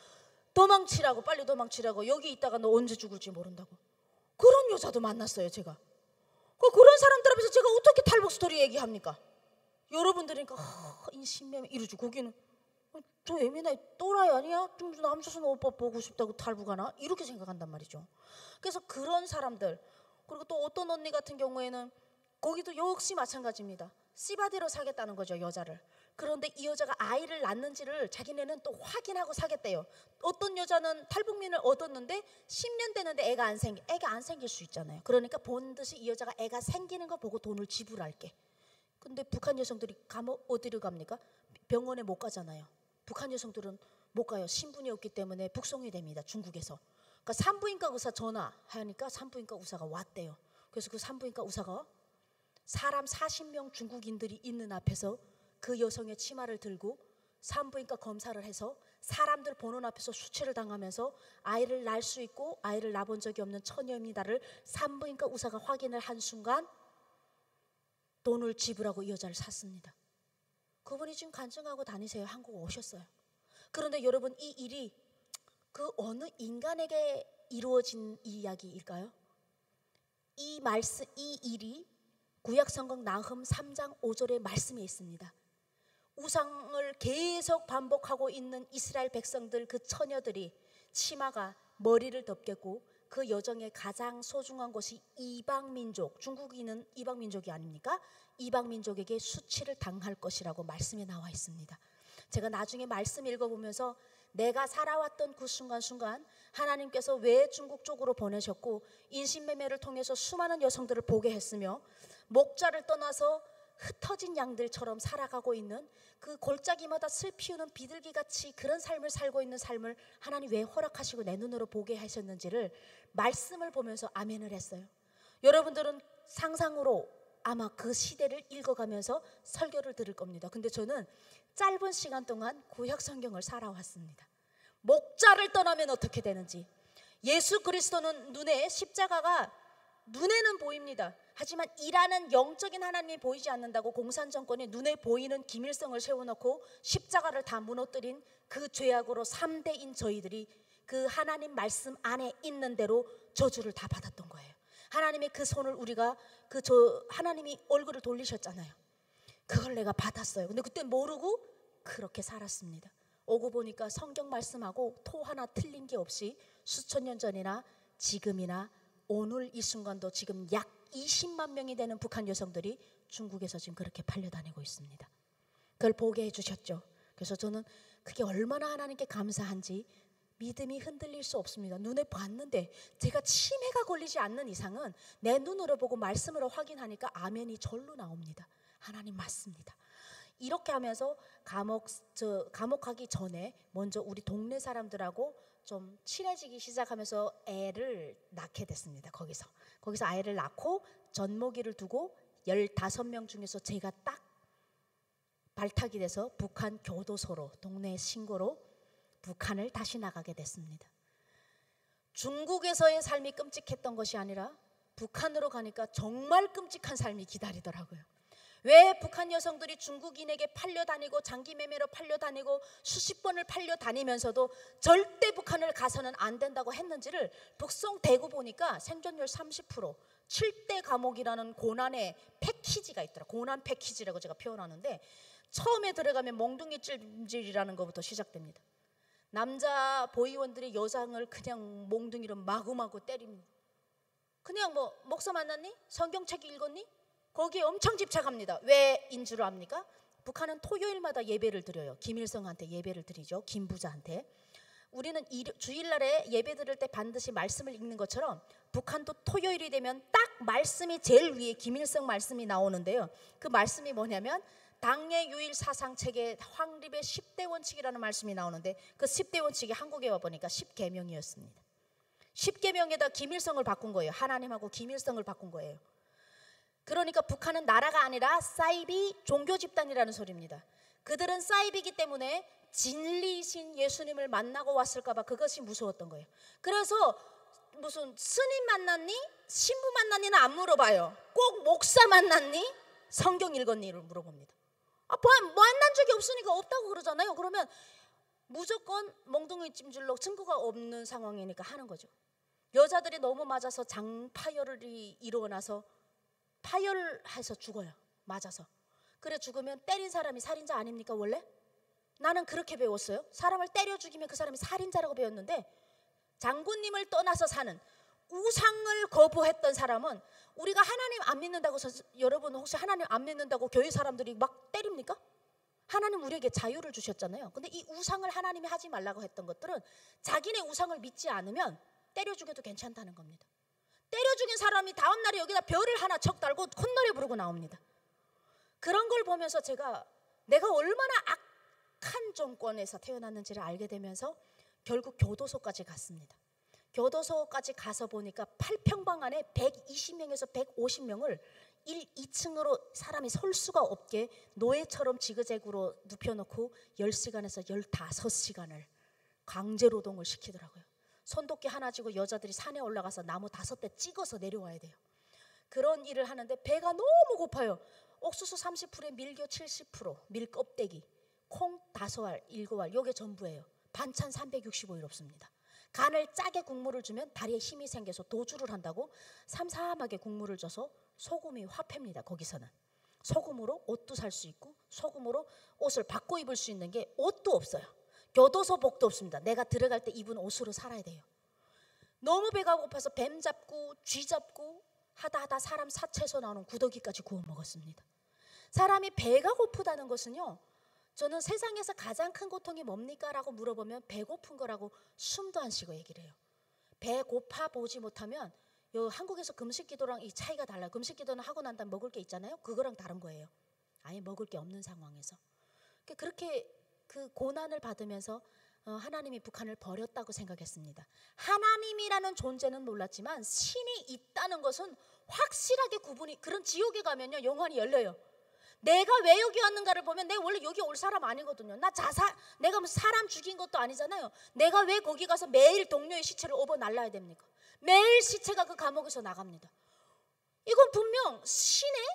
도망치라고 빨리 도망치라고 여기 있다가 너 언제 죽을지 모른다고 그런 여자도 만났어요. 제가 그런 사람들 앞에서 제가 어떻게 탈북 스토리 얘기합니까? 여러분들이니까 인신매매 이러지. 거기는 저 예민해 또라이 아니야? 좀 남조선 오빠 보고 싶다고 탈북하나? 이렇게 생각한단 말이죠. 그래서 그런 사람들 그리고 또 어떤 언니 같은 경우에는 거기도 역시 마찬가지입니다. 씨바디로 사겠다는 거죠, 여자를. 그런데 이 여자가 아이를 낳는지를 자기네는 또 확인하고 사겠대요. 어떤 여자는 탈북민을 얻었는데 10년 되는데 애가 안 생길 수 있잖아요. 그러니까 본듯이 이 여자가 애가 생기는 거 보고 돈을 지불할게. 근데 북한 여성들이 가면 어디로 갑니까? 병원에 못 가잖아요. 북한 여성들은 못 가요. 신분이 없기 때문에 북송이 됩니다, 중국에서. 그러니까 산부인과 의사 전화하니까 산부인과 의사가 왔대요. 그래서 그 산부인과 의사가 사람 40명 중국인들이 있는 앞에서 그 여성의 치마를 들고 산부인과 검사를 해서 사람들 보는 앞에서 수치를 당하면서 아이를 낳을 수 있고 아이를 낳아본 적이 없는 처녀입니다를 산부인과 의사가 확인을 한 순간 돈을 지불하고 이 여자를 샀습니다. 그분이 지금 간증하고 다니세요. 한국 오셨어요. 그런데 여러분 이 일이 그 어느 인간에게 이루어진 이야기일까요? 이 일이 구약성경 나흠 3장 5절의 말씀에 있습니다. 우상을 계속 반복하고 있는 이스라엘 백성들 그 처녀들이 치마가 머리를 덮겠고 그 여정의 가장 소중한 것이 이방민족, 중국인은 이방민족이 아닙니까? 이방민족에게 수치를 당할 것이라고 말씀에 나와 있습니다. 제가 나중에 말씀 읽어보면서 내가 살아왔던 그 순간순간 하나님께서 왜 중국 쪽으로 보내셨고 인신매매를 통해서 수많은 여성들을 보게 했으며 목자를 떠나서 흩어진 양들처럼 살아가고 있는 그 골짜기마다 슬피우는 비둘기같이 그런 삶을 살고 있는 삶을 하나님 왜 허락하시고 내 눈으로 보게 하셨는지를 말씀을 보면서 아멘을 했어요. 여러분들은 상상으로 아마 그 시대를 읽어가면서 설교를 들을 겁니다. 근데 저는 짧은 시간 동안 구약 성경을 살아왔습니다. 목자를 떠나면 어떻게 되는지, 예수 그리스도는 눈에 십자가가 눈에는 보입니다. 하지만 일하는 영적인 하나님이 보이지 않는다고 공산정권이 눈에 보이는 김일성을 세워놓고 십자가를 다 무너뜨린 그 죄악으로 3대인 저희들이 그 하나님 말씀 안에 있는 대로 저주를 다 받았던 거예요. 하나님의 그 손을 우리가 하나님이 얼굴을 돌리셨잖아요. 그걸 내가 받았어요. 근데 그때 모르고 그렇게 살았습니다. 오고 보니까 성경 말씀하고 토 하나 틀린 게 없이 수천 년 전이나 지금이나 오늘 이 순간도 지금 약 20만 명이 되는 북한 여성들이 중국에서 지금 그렇게 팔려다니고 있습니다. 그걸 보게 해주셨죠. 그래서 저는 그게 얼마나 하나님께 감사한지 믿음이 흔들릴 수 없습니다. 눈에 봤는데 제가 치매가 걸리지 않는 이상은 내 눈으로 보고 말씀으로 확인하니까 아멘이 절로 나옵니다. 하나님 맞습니다. 이렇게 하면서 감옥하기 전에 먼저 우리 동네 사람들하고 좀 친해지기 시작하면서 애를 낳게 됐습니다. 거기서 아이를 낳고 젖먹이를 두고 15명 중에서 제가 딱 발탁이 돼서 북한 교도소로, 동네 신고로 북한을 다시 나가게 됐습니다. 중국에서의 삶이 끔찍했던 것이 아니라 북한으로 가니까 정말 끔찍한 삶이 기다리더라고요. 왜 북한 여성들이 중국인에게 팔려다니고 장기매매로 팔려다니고 수십 번을 팔려다니면서도 절대 북한을 가서는 안 된다고 했는지를 북송되고 보니까 생존율 30%, 7대 감옥이라는 고난의 패키지가 있더라고요. 고난 패키지라고 제가 표현하는데 처음에 들어가면 몽둥이 찜질이라는 것부터 시작됩니다. 남자 보위원들이 여성을 그냥 몽둥이로 마구마구 때립니다. 그냥 뭐 목사 만났니? 성경책 읽었니? 거기에 엄청 집착합니다. 왜인 줄 압니까? 북한은 토요일마다 예배를 드려요. 김일성한테 예배를 드리죠. 김 부자한테. 우리는 주일날에 예배 드릴 때 반드시 말씀을 읽는 것처럼 북한도 토요일이 되면 딱 말씀이 제일 위에 김일성 말씀이 나오는데요. 그 말씀이 뭐냐면 당의 유일 사상책에 황립의 10대 원칙이라는 말씀이 나오는데 그 10대 원칙이 한국에 와보니까 10계명이었습니다. 10계명에다 김일성을 바꾼 거예요. 하나님하고 김일성을 바꾼 거예요. 그러니까 북한은 나라가 아니라 사이비 종교 집단이라는 소리입니다. 그들은 사이비이기 때문에 진리이신 예수님을 만나고 왔을까 봐 그것이 무서웠던 거예요. 그래서 무슨 스님 만났니? 신부 만났니는 안 물어봐요. 꼭 목사 만났니? 성경 읽었니를 물어봅니다. 만난 적이 없으니까 없다고 그러잖아요. 그러면 무조건 몽둥이 찜질로 증거가 없는 상황이니까 하는 거죠. 여자들이 너무 맞아서 장파열이 일어나서 파열해서 죽어요. 맞아서. 그래 죽으면 때린 사람이 살인자 아닙니까 원래? 나는 그렇게 배웠어요. 사람을 때려 죽이면 그 사람이 살인자라고 배웠는데 장군님을 떠나서 사는 우상을 거부했던 사람은 우리가 하나님 안 믿는다고 여러분 혹시 하나님 안 믿는다고 교회 사람들이 막 때립니까? 하나님 우리에게 자유를 주셨잖아요. 근데 이 우상을 하나님이 하지 말라고 했던 것들은 자기네 우상을 믿지 않으면 때려 죽여도 괜찮다는 겁니다. 때려 죽인 사람이 다음날에 여기다 별을 하나 척 달고 콧노래 부르고 나옵니다. 그런 걸 보면서 내가 얼마나 악한 정권에서 태어났는지를 알게 되면서 결국 교도소까지 갔습니다. 교도소까지 가서 보니까 8평방 안에 120명에서 150명을 2층으로 사람이 설 수가 없게 노예처럼 지그재그로 눕혀놓고 10시간에서 15시간을 강제노동을 시키더라고요. 손도끼 하나 쥐고 여자들이 산에 올라가서 나무 5대 찍어서 내려와야 돼요. 그런 일을 하는데 배가 너무 고파요. 옥수수 30%에 밀교 70%, 밀 껍데기, 콩 5알, 7알 요게 전부예요. 반찬 365일 없습니다. 간을 짜게 국물을 주면 다리에 힘이 생겨서 도주를 한다고 삼삼하게 국물을 줘서 소금이 화폐입니다. 거기서는 소금으로 옷도 살 수 있고 소금으로 옷을 바꿔 입을 수 있는 게 옷도 없어요. 교도소 복도 없습니다. 내가 들어갈 때 입은 옷으로 살아야 돼요. 너무 배가 고파서 뱀 잡고 쥐 잡고 하다 사람 사체에서 나오는 구더기까지 구워 먹었습니다. 사람이 배가 고프다는 것은요, 저는 세상에서 가장 큰 고통이 뭡니까? 라고 물어보면 배고픈 거라고 숨도 안 쉬고 얘기를 해요. 배 고파 보지 못하면 한국에서 금식기도랑 이 차이가 달라요. 금식기도는 하고 난 다음에 먹을 게 있잖아요. 그거랑 다른 거예요. 아예 먹을 게 없는 상황에서. 그렇게 그 고난을 받으면서 하나님이 북한을 버렸다고 생각했습니다. 하나님이라는 존재는 몰랐지만 신이 있다는 것은 확실하게 구분이, 그런 지옥에 가면요 영혼이 열려요. 내가 왜 여기 왔는가를 보면 내가 원래 여기 올 사람 아니거든요. 내가 무슨 사람 죽인 것도 아니잖아요. 내가 왜 거기 가서 매일 동료의 시체를 업어 날라야 됩니까? 매일 시체가 그 감옥에서 나갑니다. 이건 분명 신의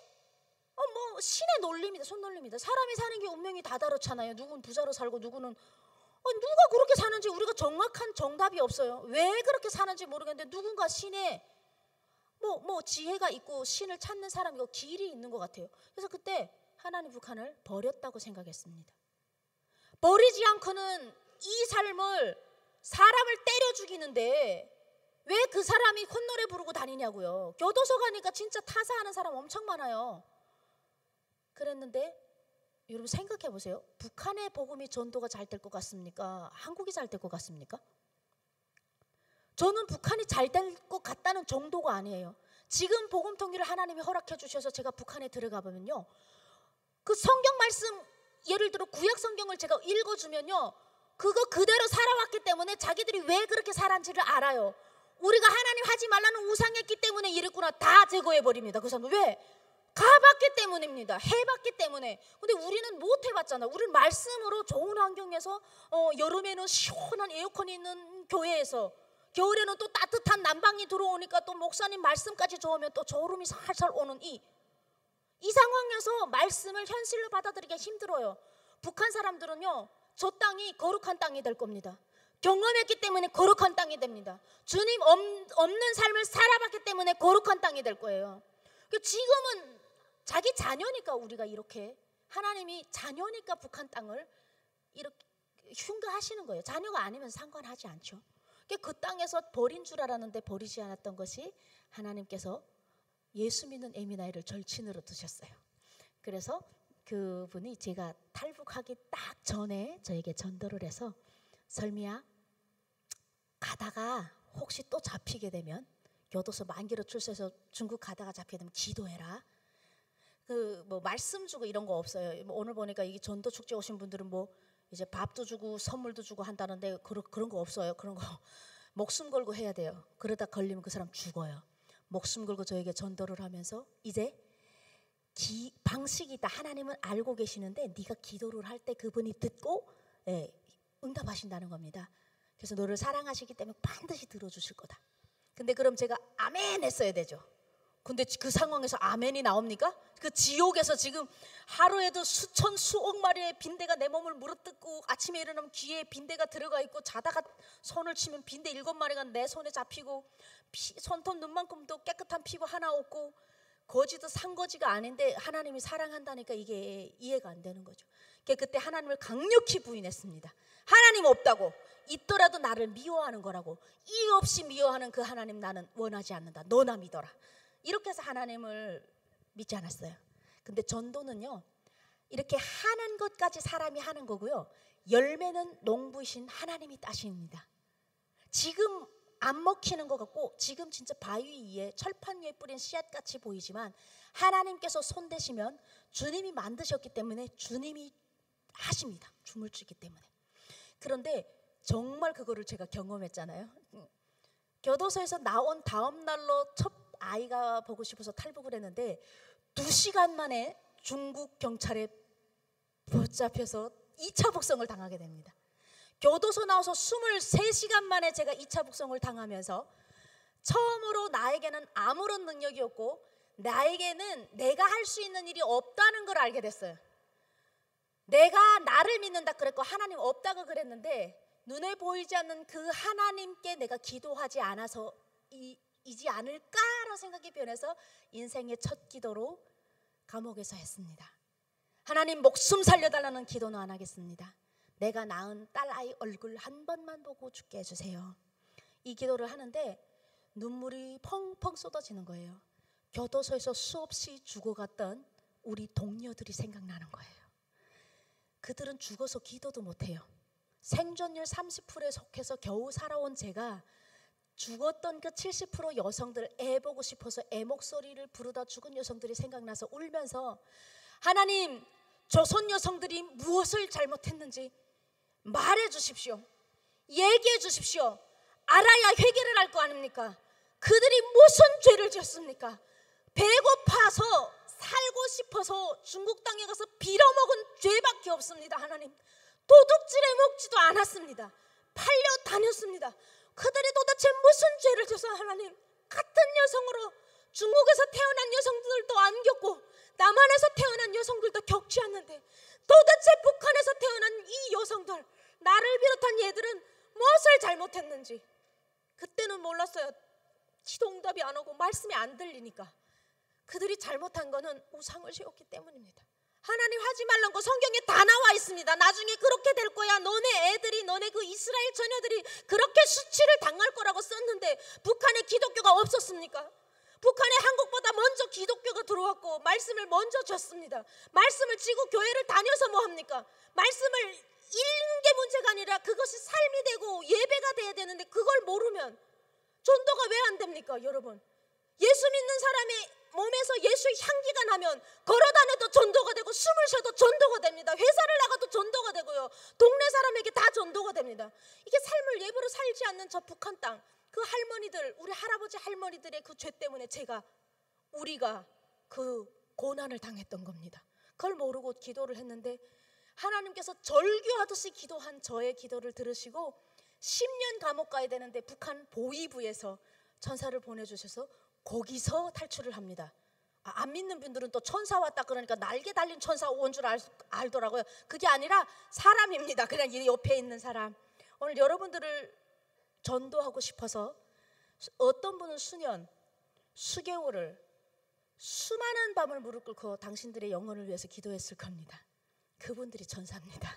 논리입니다. 손놀림입니다. 사람이 사는 게 운명이 다 다르잖아요. 누구는 부자로 살고 누구는 누가 그렇게 사는지 우리가 정확한 정답이 없어요. 왜 그렇게 사는지 모르겠는데 누군가 신의 지혜가 있고 신을 찾는 사람이고 길이 있는 것 같아요. 그래서 그때 하나님 북한을 버렸다고 생각했습니다. 버리지 않고는 이 삶을 사람을 때려 죽이는데 왜 그 사람이 콧노래 부르고 다니냐고요. 교도소 가니까 진짜 타사하는 사람 엄청 많아요. 그랬는데 여러분 생각해 보세요. 북한의 복음이 전도가 잘 될 것 같습니까? 한국이 잘 될 것 같습니까? 저는 북한이 잘 될 것 같다는 정도가 아니에요. 지금 복음 통일을 하나님이 허락해 주셔서 제가 북한에 들어가 보면요, 그 성경 말씀, 예를 들어 구약 성경을 제가 읽어주면요, 그거 그대로 살아왔기 때문에 자기들이 왜 그렇게 살았는지를 알아요. 우리가 하나님 하지 말라는 우상했기 때문에 이랬구나 다 제거해버립니다. 그 사람은 왜? 가봤기 때문입니다. 해봤기 때문에. 근데 우리는 못 해봤잖아. 우리는 말씀으로 좋은 환경에서 여름에는 시원한 에어컨이 있는 교회에서, 겨울에는 또 따뜻한 난방이 들어오니까 또 목사님 말씀까지 좋으면 또 저름이 살살 오는 이 상황에서 말씀을 현실로 받아들이기가 힘들어요. 북한 사람들은요, 저 땅이 거룩한 땅이 될 겁니다. 경험했기 때문에 거룩한 땅이 됩니다. 주님 없는 삶을 살아봤기 때문에 거룩한 땅이 될 거예요. 지금은 자기 자녀니까, 우리가 이렇게 하나님이 자녀니까 북한 땅을 이렇게 흉가하시는 거예요. 자녀가 아니면 상관하지 않죠. 그 땅에서 버린 줄 알았는데 버리지 않았던 것이 하나님께서 예수 믿는 에미나이를 절친으로 두셨어요. 그래서 그분이 제가 탈북하기 딱 전에 저에게 전도를 해서, 설미야, 가다가 혹시 또 잡히게 되면, 교도소 만기로 출소해서 중국 가다가 잡히게 되면 기도해라. 그 뭐 말씀 주고 이런 거 없어요. 뭐 오늘 보니까 이 전도 축제 오신 분들은 뭐 이제 밥도 주고 선물도 주고 한다는데 그런 거 없어요. 그런 거 목숨 걸고 해야 돼요. 그러다 걸리면 그 사람 죽어요. 목숨 걸고 저에게 전도를 하면서, 이제 방식이 있다. 하나님은 알고 계시는데 네가 기도를 할 때 그분이 듣고 응답하신다는 겁니다. 그래서 너를 사랑하시기 때문에 반드시 들어주실 거다. 근데 그럼 제가 아멘 했어야 되죠. 근데 그 상황에서 아멘이 나옵니까? 그 지옥에서 지금 하루에도 수천 수억 마리의 빈대가 내 몸을 물어뜯고, 아침에 일어나면 귀에 빈대가 들어가 있고, 자다가 손을 치면 빈대 7마리가 내 손에 잡히고, 손톱 눈만큼도 깨끗한 피부 하나 없고, 거지도 산거지가 아닌데 하나님이 사랑한다니까 이게 이해가 안 되는 거죠. 그때 하나님을 강력히 부인했습니다. 하나님 없다고, 있더라도 나를 미워하는 거라고, 이유 없이 미워하는 그 하나님 나는 원하지 않는다. 너나 믿어라. 이렇게 해서 하나님을 믿지 않았어요. 근데 전도는요, 이렇게 하는 것까지 사람이 하는 거고요, 열매는 농부이신 하나님이 따십니다. 지금 안 먹히는 것 같고, 지금 진짜 바위 위에 철판 위에 뿌린 씨앗같이 보이지만, 하나님께서 손대시면 주님이 만드셨기 때문에 주님이 하십니다. 주물주기 때문에. 그런데 정말 그거를 제가 경험했잖아요. 교도소에서 나온 다음 날로 첫 아이가 보고 싶어서 탈북을 했는데, 2시간 만에 중국 경찰에 붙잡혀서 2차 북송을 당하게 됩니다. 교도소 나와서 23시간 만에 제가 2차 북송을 당하면서, 처음으로 나에게는 아무런 능력이 없고 나에게는 내가 할 수 있는 일이 없다는 걸 알게 됐어요. 내가 나를 믿는다 그랬고 하나님 없다고 그랬는데, 눈에 보이지 않는 그 하나님께 내가 기도하지 않아서 이지 않을까라는 생각이 변해서 인생의 첫 기도로 감옥에서 했습니다. 하나님, 목숨 살려달라는 기도는 안 하겠습니다. 내가 낳은 딸아이 얼굴 한 번만 보고 죽게 해주세요. 이 기도를 하는데 눈물이 펑펑 쏟아지는 거예요. 교도소에서 수없이 죽어갔던 우리 동료들이 생각나는 거예요. 그들은 죽어서 기도도 못해요. 생존율 30%에 속해서 겨우 살아온 제가, 죽었던 그 70% 여성들, 애 보고 싶어서 애 목소리를 부르다 죽은 여성들이 생각나서 울면서, 하나님, 조선 여성들이 무엇을 잘못했는지 말해 주십시오. 얘기해 주십시오. 알아야 회개를 할 거 아닙니까? 그들이 무슨 죄를 지었습니까? 배고파서 살고 싶어서 중국 땅에 가서 빌어먹은 죄밖에 없습니다. 하나님, 도둑질해 먹지도 않았습니다. 팔려 다녔습니다. 그들이 도대체 무슨 죄를 져서 하나님, 같은 여성으로 중국에서 태어난 여성들도 안 겪고 남한에서 태어난 여성들도 겪지 않는데, 도대체 북한에서 태어난 이 여성들, 나를 비롯한 얘들은 무엇을 잘못했는지 그때는 몰랐어요. 기도응답이 안 오고 말씀이 안 들리니까. 그들이 잘못한 거는 우상을 세웠기 때문입니다. 하나님 하지 말란 거 성경에 다 나와 있습니다. 나중에 그렇게 될 거야. 너네 애들이, 너네 그 이스라엘 처녀들이 그렇게 수치를 당할 거라고 썼는데 북한에 기독교가 없었습니까? 북한에 한국보다 먼저 기독교가 들어왔고 말씀을 먼저 줬습니다. 말씀을 지고 교회를 다녀서 뭐 합니까? 말씀을 읽는 게 문제가 아니라 그것이 삶이 되고 예배가 돼야 되는데 그걸 모르면 전도가 왜 안 됩니까, 여러분? 예수 믿는 사람의 몸에서 예수의 향기가 나면 걸어다녀도 전도가 되고 숨을 쉬어도 전도가 됩니다. 회사를 나가도 전도가 되고요. 동네 사람에게 다 전도가 됩니다. 이게 삶을 예배로 살지 않는 저 북한 땅, 그 할머니들, 우리 할아버지 할머니들의 그 죄 때문에 우리가 그 고난을 당했던 겁니다. 그걸 모르고 기도를 했는데 하나님께서 절규하듯이 기도한 저의 기도를 들으시고 10년 감옥 가야 되는데 북한 보위부에서 천사를 보내주셔서 거기서 탈출을 합니다. 안 믿는 분들은 또 천사 왔다 그러니까 날개 달린 천사 온 줄 알더라고요. 그게 아니라 사람입니다. 그냥 이 옆에 있는 사람. 오늘 여러분들을 전도하고 싶어서 어떤 분은 수년, 수개월을 수많은 밤을 무릎 꿇고 당신들의 영혼을 위해서 기도했을 겁니다. 그분들이 천사입니다.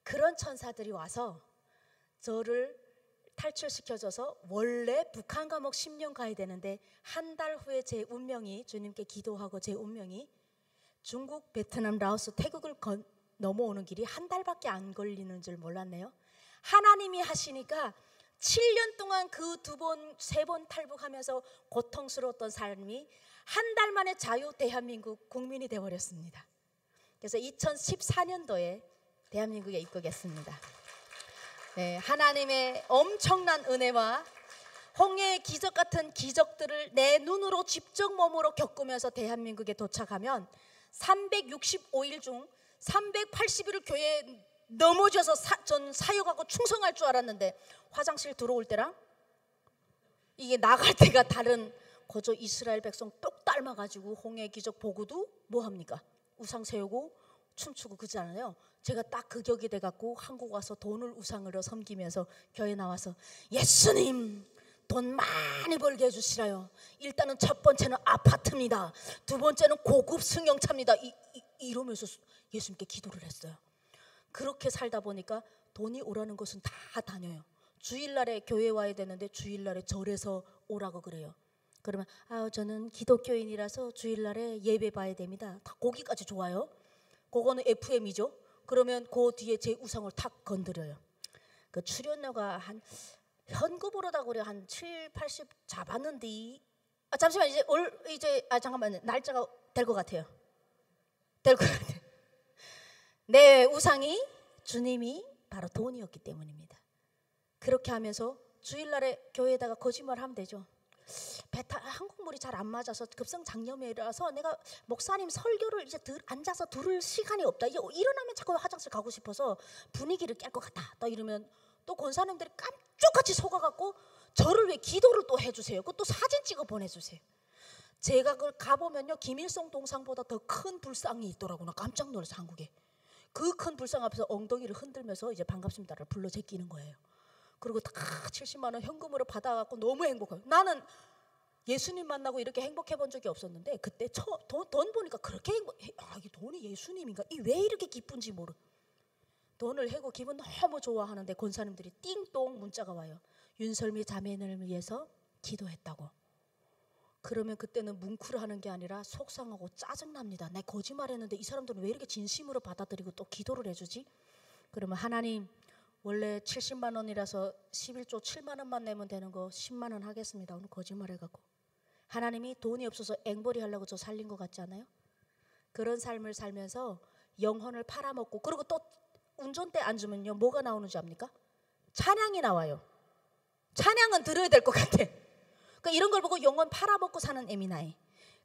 그런 천사들이 와서 저를 탈출시켜줘서 원래 북한 감옥 10년 가야 되는데 한 달 후에 제 운명이, 주님께 기도하고 제 운명이 중국, 베트남, 라오스, 태국을 넘어오는 길이 한 달밖에 안 걸리는 줄 몰랐네요. 하나님이 하시니까 7년 동안 그 2번, 3번 탈북하면서 고통스러웠던 삶이 한 달 만에 자유 대한민국 국민이 되어버렸습니다. 그래서 2014년도에 대한민국에 입국했습니다. 네, 하나님의 엄청난 은혜와 홍해의 기적 같은 기적들을 내 눈으로 직접 몸으로 겪으면서 대한민국에 도착하면 365일 중 380일을 교회에 넘어져서 전 사역하고 충성할 줄 알았는데 화장실 들어올 때랑 이게 나갈 때가 다른 거저 이스라엘 백성 똑 닮아가지고 홍해 기적 보고도 뭐합니까? 우상 세우고 춤추고 그러지 않아요? 제가 딱 그 격이 돼갖고 한국 와서 돈을 우상으로 섬기면서 교회 나와서 예수님 돈 많이 벌게 해주시라요. 일단은 첫 번째는 아파트입니다. 두 번째는 고급 승용차입니다. 이러면서 예수님께 기도를 했어요. 그렇게 살다 보니까 돈이 오라는 것은 다 다녀요. 주일날에 교회 와야 되는데 주일날에 절에서 오라고 그래요. 그러면 저는 기독교인이라서 주일날에 예배 봐야 됩니다. 다 거기까지 좋아요. 그거는 FM이죠. 그러면 그 뒤에 제 우상을 탁 건드려요. 그 출연료가 한 현금으로다 그래 한 7, 80 잡았는데 잠시만 잠깐만요. 날짜가 될 것 같아요. 될 것 같아요. 내 우상이 주님이 바로 돈이었기 때문입니다. 그렇게 하면서 주일날에 교회에다가 거짓말하면 되죠. 한국물이 잘 안 맞아서 급성장염이라서 내가 목사님 설교를 이제 앉아서 들을 시간이 없다. 이제 일어나면 자꾸 화장실 가고 싶어서 분위기를 깰 것 같다. 또 이러면 또 권사님들이 깜짝같이 속아갖고 저를 왜 기도를 또 해주세요. 그것도 사진 찍어 보내주세요. 제가 그걸 가보면요 김일성 동상보다 더 큰 불상이 있더라고요. 나 깜짝 놀라서 한국에 그 큰 불상 앞에서 엉덩이를 흔들면서 이제 반갑습니다를 불러 제끼는 거예요. 그리고 다 70만 원 현금으로 받아갖고 너무 행복해요. 나는 예수님 만나고 이렇게 행복해 본 적이 없었는데 그때 돈 보니까 그렇게 이게 돈이 예수님인가? 왜 이렇게 기쁜지 모르. 돈을 해고 기분 너무 좋아하는데 권사님들이 띵동 문자가 와요. 윤설미 자매를 위해서 기도했다고. 그러면 그때는 뭉클하는 게 아니라 속상하고 짜증납니다. 내 거짓말했는데 이 사람들은 왜 이렇게 진심으로 받아들이고 또 기도를 해주지? 그러면 하나님 원래 70만 원이라서 11조 7만 원만 내면 되는 거 10만 원 하겠습니다. 오늘 거짓말해갖고 하나님이 돈이 없어서 앵벌이 하려고 저 살린 것 같지 않아요? 그런 삶을 살면서 영혼을 팔아먹고 그리고 또 운전대 앉으면요 뭐가 나오는지 압니까? 찬양이 나와요. 찬양은 들어야 될 것 같아. 그러니까 이런 걸 보고 영혼 팔아먹고 사는 에미나이.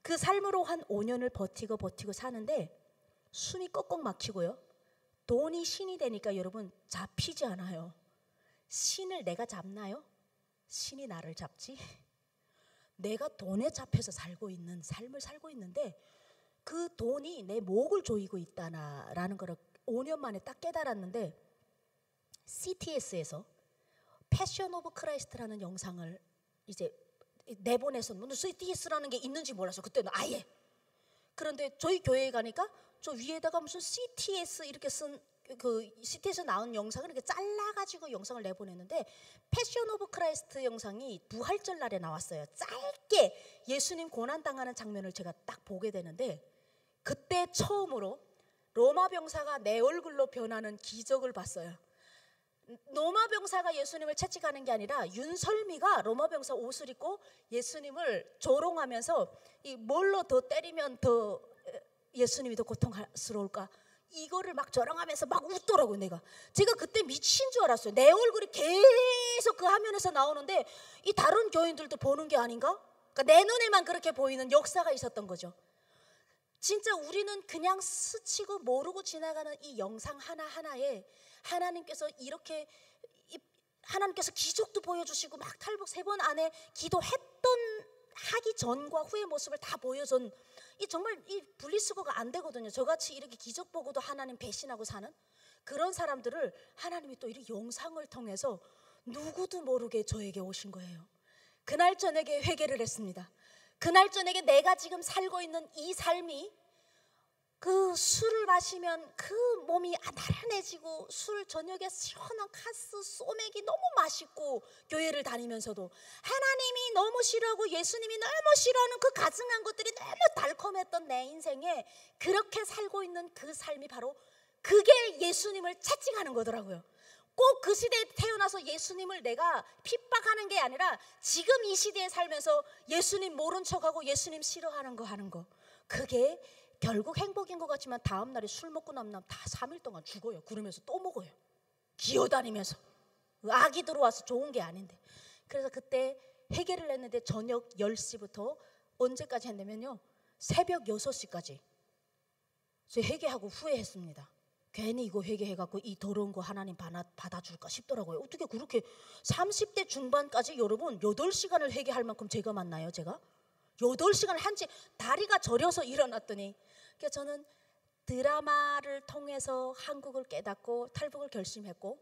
그 삶으로 한 5년을 버티고 사는데 숨이 꺽꺽 막히고요. 돈이 신이 되니까 여러분 잡히지 않아요. 신을 내가 잡나요? 신이 나를 잡지. 내가 돈에 잡혀서 살고 있는 삶을 살고 있는데 그 돈이 내 목을 조이고 있다라는 걸 5년 만에 딱 깨달았는데 CTS에서 패션 오브 크라이스트라는 영상을 이제 내보내서 CTS라는 게 있는지 몰라서 그때는 아예 그 그런데 저희 교회에 가니까 저 위에다가 무슨 CTS 이렇게 쓴 그 CT에서 나온 영상을 이렇게 잘라가지고 영상을 내보냈는데 패션 오브 크라이스트 영상이 부활절 날에 나왔어요. 짧게 예수님 고난당하는 장면을 제가 딱 보게 되는데 그때 처음으로 로마 병사가 내 얼굴로 변하는 기적을 봤어요. 로마 병사가 예수님을 채찍하는 게 아니라 윤설미가 로마 병사 옷을 입고 예수님을 조롱하면서 이 뭘로 더 때리면 더 예수님이 더 고통스러울까 이거를 막 조롱하면서 막 웃더라고요. 제가 그때 미친 줄 알았어요. 내 얼굴이 계속 그 화면에서 나오는데 이 다른 교인들도 보는 게 아닌가? 그러니까 내 눈에만 그렇게 보이는 역사가 있었던 거죠. 진짜 우리는 그냥 스치고 모르고 지나가는 이 영상 하나하나에 하나님께서 이렇게 하나님께서 기적도 보여주시고 막 탈북 3번 안에 기도했던 하기 전과 후의 모습을 다 보여준 이 정말 이 분리수거가 안 되거든요. 저같이 이렇게 기적 보고도 하나님 배신하고 사는 그런 사람들을 하나님이 또 이렇게 영상을 통해서 누구도 모르게 저에게 오신 거예요. 그날 저녁에 회개를 했습니다. 그날 저녁에 내가 지금 살고 있는 이 삶이 그 술을 마시면 그 몸이 나른해지고 술 저녁에 시원한 카스 소맥이 너무 맛있고 교회를 다니면서도 하나님이 너무 싫어하고 예수님이 너무 싫어하는 그 가증한 것들이 너무 달콤했던 내 인생에 그렇게 살고 있는 그 삶이 바로 그게 예수님을 채찍하는 거더라고요. 꼭 그 시대에 태어나서 예수님을 내가 핍박하는 게 아니라 지금 이 시대에 살면서 예수님 모른 척하고 예수님 싫어하는 거 하는 거 그게 결국 행복인 것 같지만 다음 날에 술 먹고 나면 다 3일 동안 죽어요. 그러면서 또 먹어요. 기어다니면서 악이 들어와서 좋은 게 아닌데. 그래서 그때 회개를 했는데 저녁 10시부터 언제까지 했냐면요 새벽 6시까지 제가 회개하고 후회했습니다. 괜히 이거 회개해갖고 이 더러운 거 하나님 받아줄까 싶더라고요. 어떻게 그렇게 30대 중반까지 여러분 8시간을 회개할 만큼 제가 만나요. 제가 8시간을 한지 다리가 저려서 일어났더니 그래서 저는 드라마를 통해서 한국을 깨닫고 탈북을 결심했고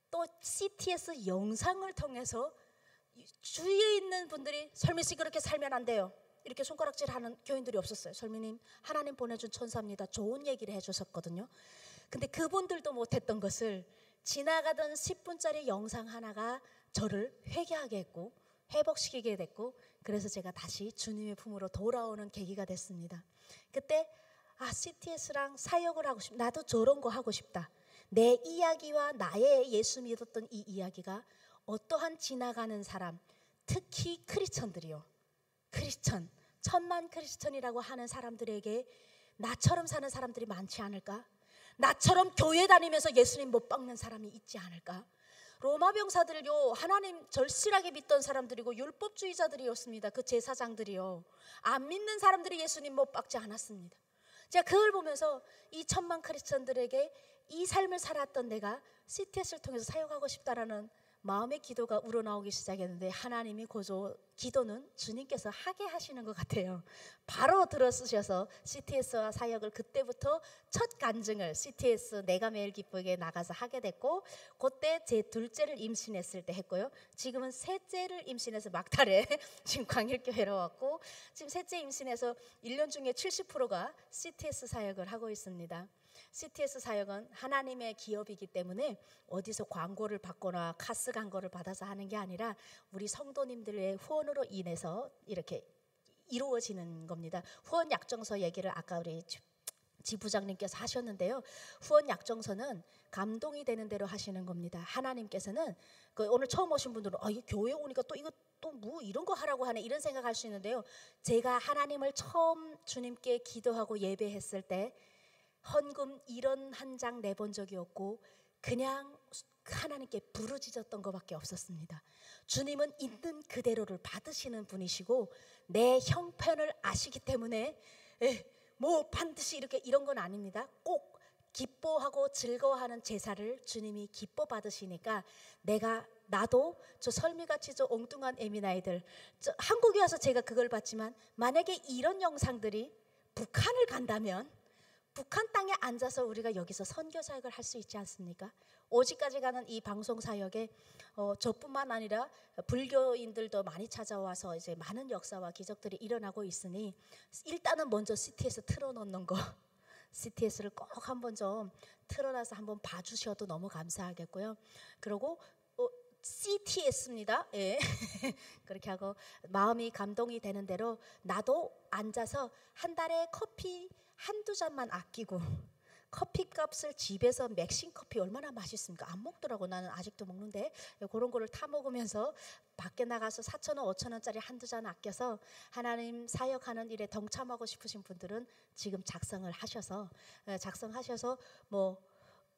또 CTS 영상을 통해서 주위에 있는 분들이 설미 씨 그렇게 살면 안 돼요. 이렇게 손가락질하는 교인들이 없었어요. 설미님 하나님 보내준 천사입니다. 좋은 얘기를 해주셨거든요. 근데 그분들도 못했던 것을 지나가던 10분짜리 영상 하나가 저를 회개하게 했고 회복시키게 됐고 그래서 제가 다시 주님의 품으로 돌아오는 계기가 됐습니다. 그때 CTS랑 사역을 하고 싶다. 나도 저런 거 하고 싶다. 내 이야기와 나의 예수 믿었던 이 이야기가 어떠한 지나가는 사람 특히 크리스천들이요. 크리스천, 천만 크리스천이라고 하는 사람들에게 나처럼 사는 사람들이 많지 않을까? 나처럼 교회 다니면서 예수님 못 박는 사람이 있지 않을까? 로마 병사들요 하나님 절실하게 믿던 사람들이고 율법주의자들이었습니다. 그 제사장들이요 안 믿는 사람들이 예수님 못 박지 않았습니다. 제가 그걸 보면서 이 천만 크리스천들에게 이 삶을 살았던 내가 CTS를 통해서 사역하고 싶다라는 마음의 기도가 우러나오기 시작했는데 하나님이 고조 기도는 주님께서 하게 하시는 것 같아요. 바로 들어쓰셔서 CTS와 사역을 그때부터 첫 간증을 CTS 내가 매일 기쁘게 나가서 하게 됐고 그때 제 둘째를 임신했을 때 했고요. 지금은 셋째를 임신해서 막달에 지금 광일교회로 왔고 지금 셋째 임신해서 1년 중에 70%가 CTS 사역을 하고 있습니다. CTS 사역은 하나님의 기업이기 때문에 어디서 광고를 받거나 카스 광고를 받아서 하는 게 아니라 우리 성도님들의 후원으로 인해서 이렇게 이루어지는 겁니다. 후원 약정서 얘기를 아까 우리 지부장님께서 하셨는데요. 후원 약정서는 감동이 되는 대로 하시는 겁니다. 하나님께서는 오늘 처음 오신 분들은 이 교회 오니까 또 이거 또 뭐 이런 거 하라고 하네 이런 생각할 수 있는데요. 제가 하나님을 처음 주님께 기도하고 예배했을 때 헌금 1원 한 장 내본 적이 없고 그냥 하나님께 부르짖었던 것밖에 없었습니다. 주님은 있는 그대로를 받으시는 분이시고 내 형편을 아시기 때문에 뭐 반드시 이렇게 이런 건 아닙니다. 꼭 기뻐하고 즐거워하는 제사를 주님이 기뻐 받으시니까 나도 저 설미같이 저 엉뚱한 에미나이들 한국에 와서 제가 그걸 봤지만 만약에 이런 영상들이 북한을 간다면 북한 땅에 앉아서 우리가 여기서 선교 사역을 할 수 있지 않습니까? 오지까지 가는 이 방송 사역에 저뿐만 아니라 불교인들도 많이 찾아와서 이제 많은 역사와 기적들이 일어나고 있으니 일단은 먼저 CTS 틀어놓는 거 CTS를 꼭 한번 좀 틀어놔서 한번 봐주셔도 너무 감사하겠고요. 그리고 CTS입니다. 예. 그렇게 하고 마음이 감동이 되는 대로 나도 앉아서 한 달에 커피 한두 잔만 아끼고 커피값을 집에서 맥심 커피 얼마나 맛있습니까? 안 먹더라고. 나는 아직도 먹는데 그런 거를 타 먹으면서 밖에 나가서 4,000원, 5,000원짜리 한두 잔 아껴서 하나님 사역하는 일에 동참하고 싶으신 분들은 지금 작성하셔서 뭐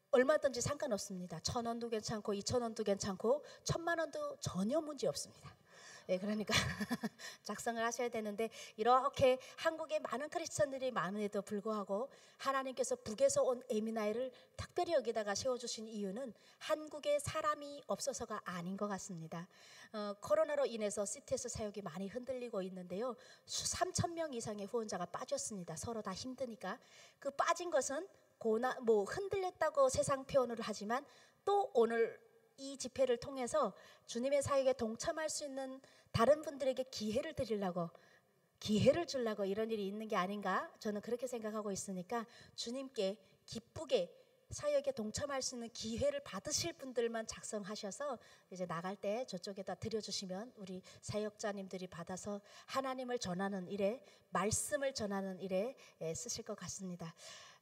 얼마든지 상관없습니다. 1,000원도 괜찮고 2,000원도 괜찮고 1,000만 원도 전혀 문제 없습니다. 예, 그러니까 작성을 하셔야 되는데 이렇게 한국에 많은 크리스천들이 많음에도 불구하고 하나님께서 북에서 온 에미나이를 특별히 여기다가 세워주신 이유는 한국에 사람이 없어서가 아닌 것 같습니다. 코로나로 인해서 CTS 사역이 많이 흔들리고 있는데요. 3,000명 이상의 후원자가 빠졌습니다. 서로 다 힘드니까. 그 빠진 것은 흔들렸다고 세상 표현을 하지만 또 오늘 이 집회를 통해서 주님의 사역에 동참할 수 있는 다른 분들에게 기회를 주려고 이런 일이 있는 게 아닌가 저는 그렇게 생각하고 있으니까 주님께 기쁘게 사역에 동참할 수 있는 기회를 받으실 분들만 작성하셔서 이제 나갈 때 저쪽에다 드려주시면 우리 사역자님들이 받아서 하나님을 전하는 일에 말씀을 전하는 일에 쓰실 것 같습니다.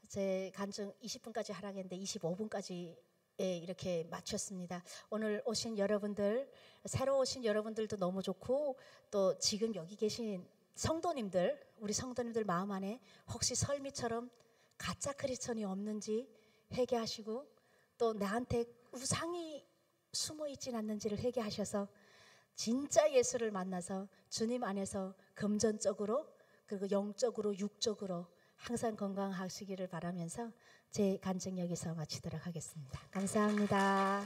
제 간증 20분까지 하라고 했는데 25분까지 이렇게 마쳤습니다. 오늘 오신 여러분들, 새로 오신 여러분들도 너무 좋고 또 지금 여기 계신 성도님들, 우리 성도님들 마음 안에 혹시 설미처럼 가짜 크리스천이 없는지 회개하시고 또 나한테 우상이 숨어 있진 않는지를 회개하셔서 진짜 예수를 만나서 주님 안에서 금전적으로 그리고 영적으로 육적으로 항상 건강하시기를 바라면서 제 간증 여기서 마치도록 하겠습니다. 감사합니다.